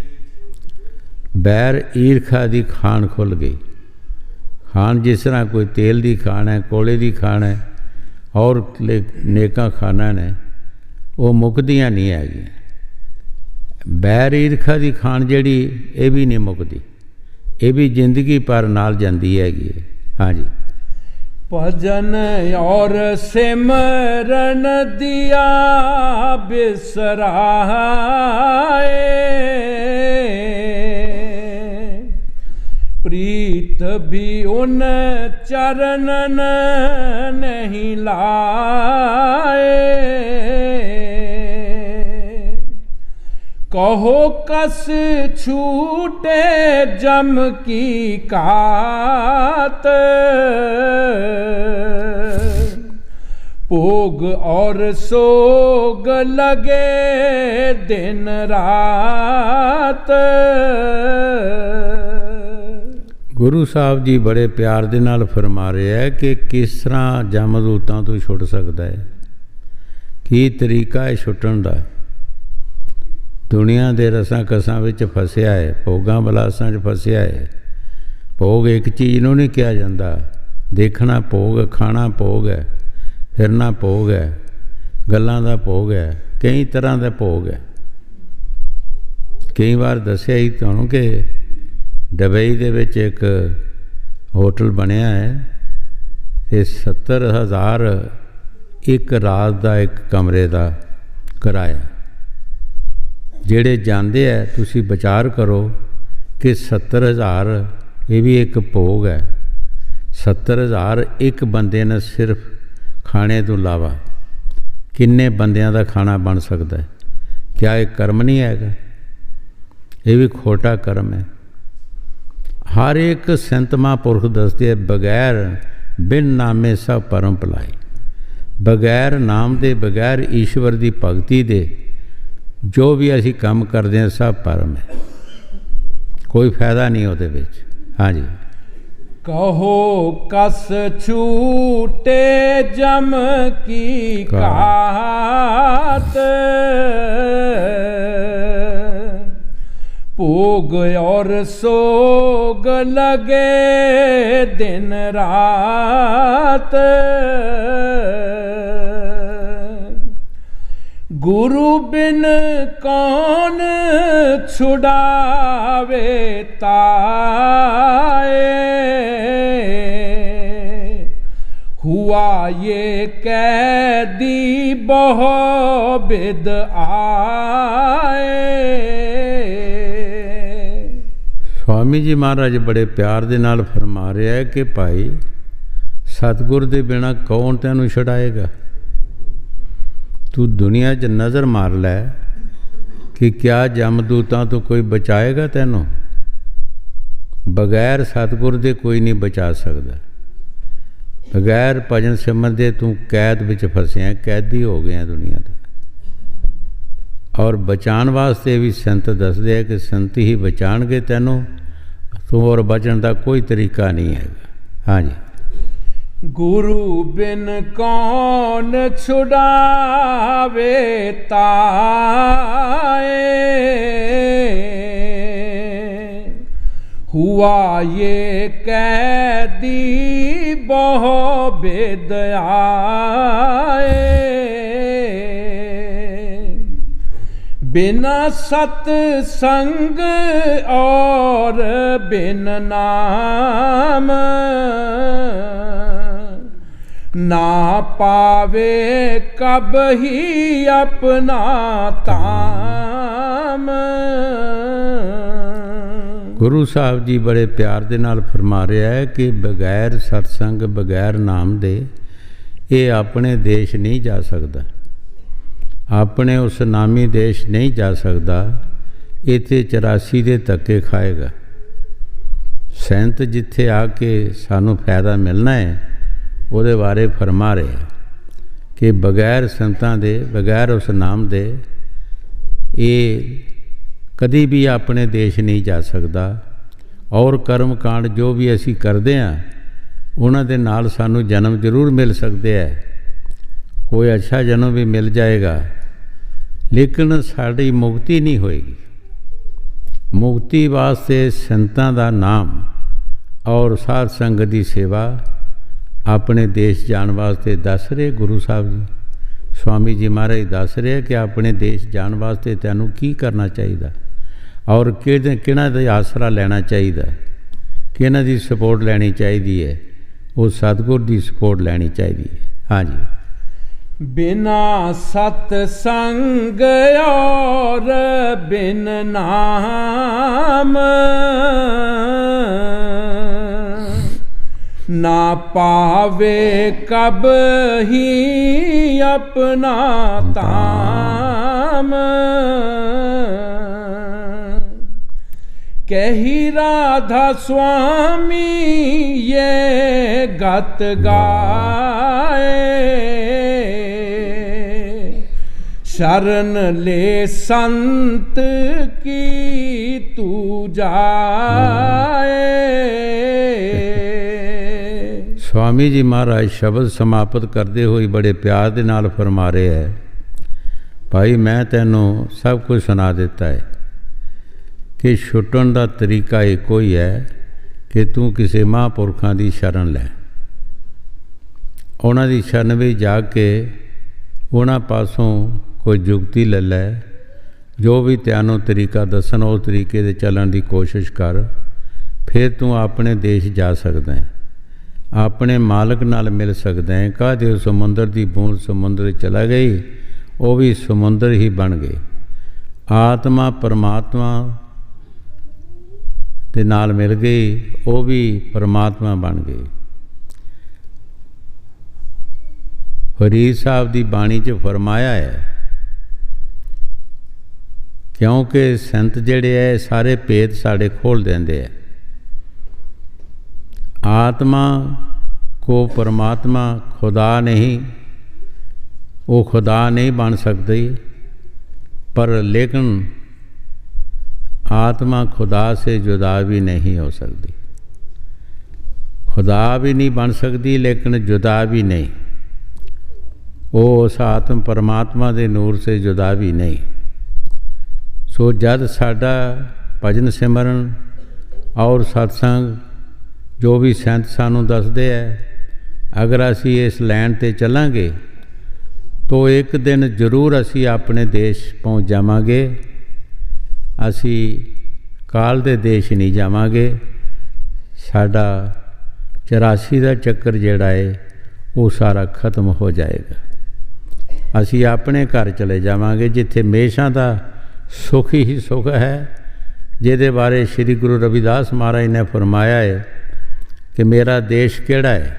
बैर ईर्खा की खान खुल गई। खान जिस तरह कोई तेल की खान है, कोले की खान है और नेका खाना ने, वो मुकदियाँ नहीं हैगी। बैर ईर्खा की खान जड़ी ये भी नहीं मुकदी, ये भी जिंदगी पर नाल जाती हैगी। हाँ जी। भजन और सिमरन दिया बिसराए, प्रीत भी उन चरणन नहीं लाए। कहो कस छूटे जम की कात, भोग और सोग लगे दिन रात। गुरु साहब जी बड़े प्यार दे नाल फरमा रहे हैं कि किस तरह जमदूतां तो छुट सकता है, की तरीका है छुटन का। दुनिया के रसां कसां विच फसिया है, भोगां बलासां च फसिया है। भोग एक चीज़ नूं नहीं कहा जाता, देखना भोग, खाना भोग है, फिरना भोग है, गल्लां दा भोग है, कई तरह का भोग है। कई बार दस्सिया ही तुहानूं कि दुबई दे विच एक होटल बनया है ते 70,000 एक रात का एक कमरे का किराया। जेड़े जांदे है तुसी विचार करो कि 70,000 ये भी एक भोग है। 70,000 एक बंदे ने सिर्फ खाने तो इलावा किन्ने बंदियां का खाना बन सकता है? क्या एक कर्म नहीं हैगा? ये भी खोटा कर्म है। हर एक संत महापुरुष दसते बगैर बिन नामे सब परम भलाई। बगैर नाम दे, बगैर ईश्वर की भगती दे जो भी असी काम करते हैं सब परम है, कोई फायदा नहीं उहदे विच। हाँ जी। कहो कस छूटे जम की कात, भोग और सोग लगे दिन रात। गुरु बिन कौन छुड़ावे ताए, हुआ ये कैदी बहु बिद आए। स्वामी जी महाराज बड़े प्यार दे नाल फरमा रहे हैं कि भाई सतगुर दे बिना कौन तैनूं छड़ाएगा। तू दुनिया च नज़र मार लै कि क्या जमदूतां तो कोई बचाएगा तैनूं? बगैर सतगुर दे कोई नहीं बचा सकता। बगैर भजन सिमरन दे तू कैद विच फसिया, कैदी हो गया दुनिया का। और बचाण वास्ते भी संत दसदे है कि संत ही बचाणगे तैनूं, तो और बचण का कोई तरीका नहीं है। हाँ जी। गुरु बिन कौन छुड़ावे ताए, हुआ ये कैदी बहु बिद आए। बिना सत्संग और बिन नाम, ना पावे कब ही अपना ताम। ਗੁਰੂ ਸਾਹਿਬ ਜੀ ਬੜੇ ਪਿਆਰ ਦੇ ਨਾਲ ਫਰਮਾ ਰਿਹਾ ਹੈ ਕਿ ਬਗੈਰ ਸਤਸੰਗ ਬਗੈਰ ਨਾਮ ਦੇ ਇਹ ਆਪਣੇ ਦੇਸ਼ ਨਹੀਂ ਜਾ ਸਕਦਾ, ਆਪਣੇ ਉਸ ਨਾਮੀ ਦੇਸ਼ ਨਹੀਂ ਜਾ ਸਕਦਾ, ਇੱਥੇ 84 ਦੇ ਧੱਕੇ ਖਾਏਗਾ। ਸੰਤ ਜਿੱਥੇ ਆ ਕੇ ਸਾਨੂੰ ਫਾਇਦਾ ਮਿਲਣਾ ਹੈ ਉਹਦੇ ਬਾਰੇ ਫਰਮਾ ਰਹੇ ਕਿ ਬਗੈਰ ਸੰਤਾਂ ਦੇ ਬਗੈਰ ਉਸ ਨਾਮ ਦੇ ਇਹ ਕਦੀ ਵੀ ਆਪਣੇ ਦੇਸ਼ ਨਹੀਂ ਜਾ ਸਕਦਾ। ਔਰ ਕਰਮ ਕਾਂਡ ਜੋ ਵੀ ਅਸੀਂ ਕਰਦੇ ਹਾਂ ਉਹਨਾਂ ਦੇ ਨਾਲ ਸਾਨੂੰ ਜਨਮ ਜ਼ਰੂਰ ਮਿਲ ਸਕਦੇ ਹੈ, ਕੋਈ ਅੱਛਾ ਜਨਮ ਵੀ ਮਿਲ ਜਾਏਗਾ, ਲੇਕਿਨ ਸਾਡੀ ਮੁਕਤੀ ਨਹੀਂ ਹੋਏਗੀ। ਮੁਕਤੀ ਵਾਸਤੇ ਸੰਤਾਂ ਦਾ ਨਾਮ ਔਰ ਸਾਧ ਸੰਗਤ ਦੀ ਸੇਵਾ ਆਪਣੇ ਦੇਸ਼ ਜਾਣ ਵਾਸਤੇ ਦੱਸ ਰਹੇ ਗੁਰੂ ਸਾਹਿਬ ਜੀ। ਸਵਾਮੀ ਜੀ ਮਹਾਰਾਜ ਦੱਸ ਰਹੇ ਕਿ ਆਪਣੇ ਦੇਸ਼ ਜਾਣ ਵਾਸਤੇ ਤੈਨੂੰ ਕੀ ਕਰਨਾ ਚਾਹੀਦਾ ਔਰ ਕਿਹਨਾਂ ਦਾ ਆਸਰਾ ਲੈਣਾ ਚਾਹੀਦਾ, ਕਿਹਨਾਂ ਦੀ ਸਪੋਰਟ ਲੈਣੀ ਚਾਹੀਦੀ ਹੈ। ਉਹ ਸਤਿਗੁਰ ਦੀ ਸਪੋਰਟ ਲੈਣੀ ਚਾਹੀਦੀ ਹੈ। ਹਾਂਜੀ। ਬਿਨਾ ਸਤ ਸੰਗ ਔਰ ਬਿਨ ਨਾਮ ਨਾ ਪਾਵੇ ਕਬ ਹੀ ਆਪਣਾ ਧਾਮ। ਕਹੀ ਰਾਧਾ ਸੁਆਮੀ ये गत गाए, शरण ले संत की तू जाए। स्वामी जी महाराज शब्द समाप्त करते हुए बड़े प्यार दे नाल फरमा रहे है, भाई मैं तैनू सब कुछ सुना दिता है कि छुट्टन का तरीका एको ही है कि तू किसी महापुरखों की शरण लै, उन्हां दी शरण में जाके उन्हां पासों कोई जुगती ले लै, जो भी तैनूं तरीका दसन उस तरीके दे चलण की कोशिश कर, फिर तू अपने देश जा सकदा है, अपने मालक नाल मिल सकदा है। कह दे समुंदर की बूंद समुंदर चला गई, वो भी समुंदर ही बन गई। आत्मा परमात्मा ਦੇ ਨਾਲ ਮਿਲ ਗਈ, ਉਹ ਵੀ ਪਰਮਾਤਮਾ ਬਣ ਗਈ। ਫਰੀਦ ਸਾਹਿਬ ਦੀ ਬਾਣੀ 'ਚ ਫਰਮਾਇਆ ਹੈ, ਕਿਉਂਕਿ ਸੰਤ ਜਿਹੜੇ ਹੈ ਸਾਰੇ ਭੇਦ ਸਾਡੇ ਖੋਲ੍ਹ ਦਿੰਦੇ ਹੈ। आत्मा को परमात्मा खुदा नहीं, वो खुदा नहीं बन सकती, पर लेकिन आत्मा खुदा से जुदा भी नहीं हो सकती। खुदा भी नहीं बन सकती लेकिन जुदा भी नहीं, वो उस आत्म परमात्मा के नूर से जुदा भी नहीं। सो जद साडा भजन सिमरन और सत्संग जो भी संत सानू दसदे है, अगर असी इस लैन ते चलांगे तो एक दिन जरूर असी अपने देश पहुँच जावांगे। असी काल दे देश नहीं जावांगे। साडा 84 का चक्कर जिहड़ा है वो सारा खत्म हो जाएगा। असी अपने घर चले जावांगे जिथे हमेशा का सुख ही सुख है, जिहदे बारे श्री गुरु रविदास महाराज ने फरमाया है कि मेरा देश केड़ा है,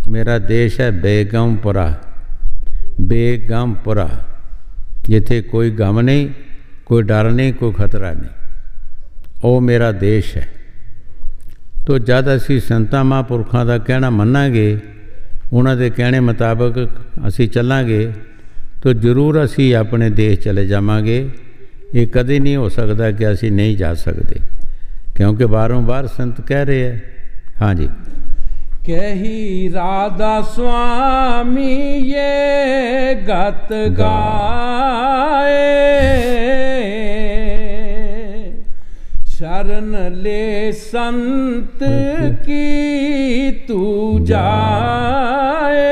मेरा देश है बेगमपुरा। बेगमपुरा जिथे कोई गम नहीं, कोई डर नहीं, कोई खतरा नहीं, वो मेरा देश है। तो जद असी संतां महापुरखों का कहना मन्नांगे, उन्हां दे कहने मुताबिक असी चलांगे तो जरूर असी अपने देश चले जावांगे। ये कदे नहीं हो सकता कि असी नहीं जा सकते, क्योंकि बारों बार संत कह रहे हैं। हाँ जी। कही राधा स्वामी ये गत गाए, शरण ले संत की तू जाए।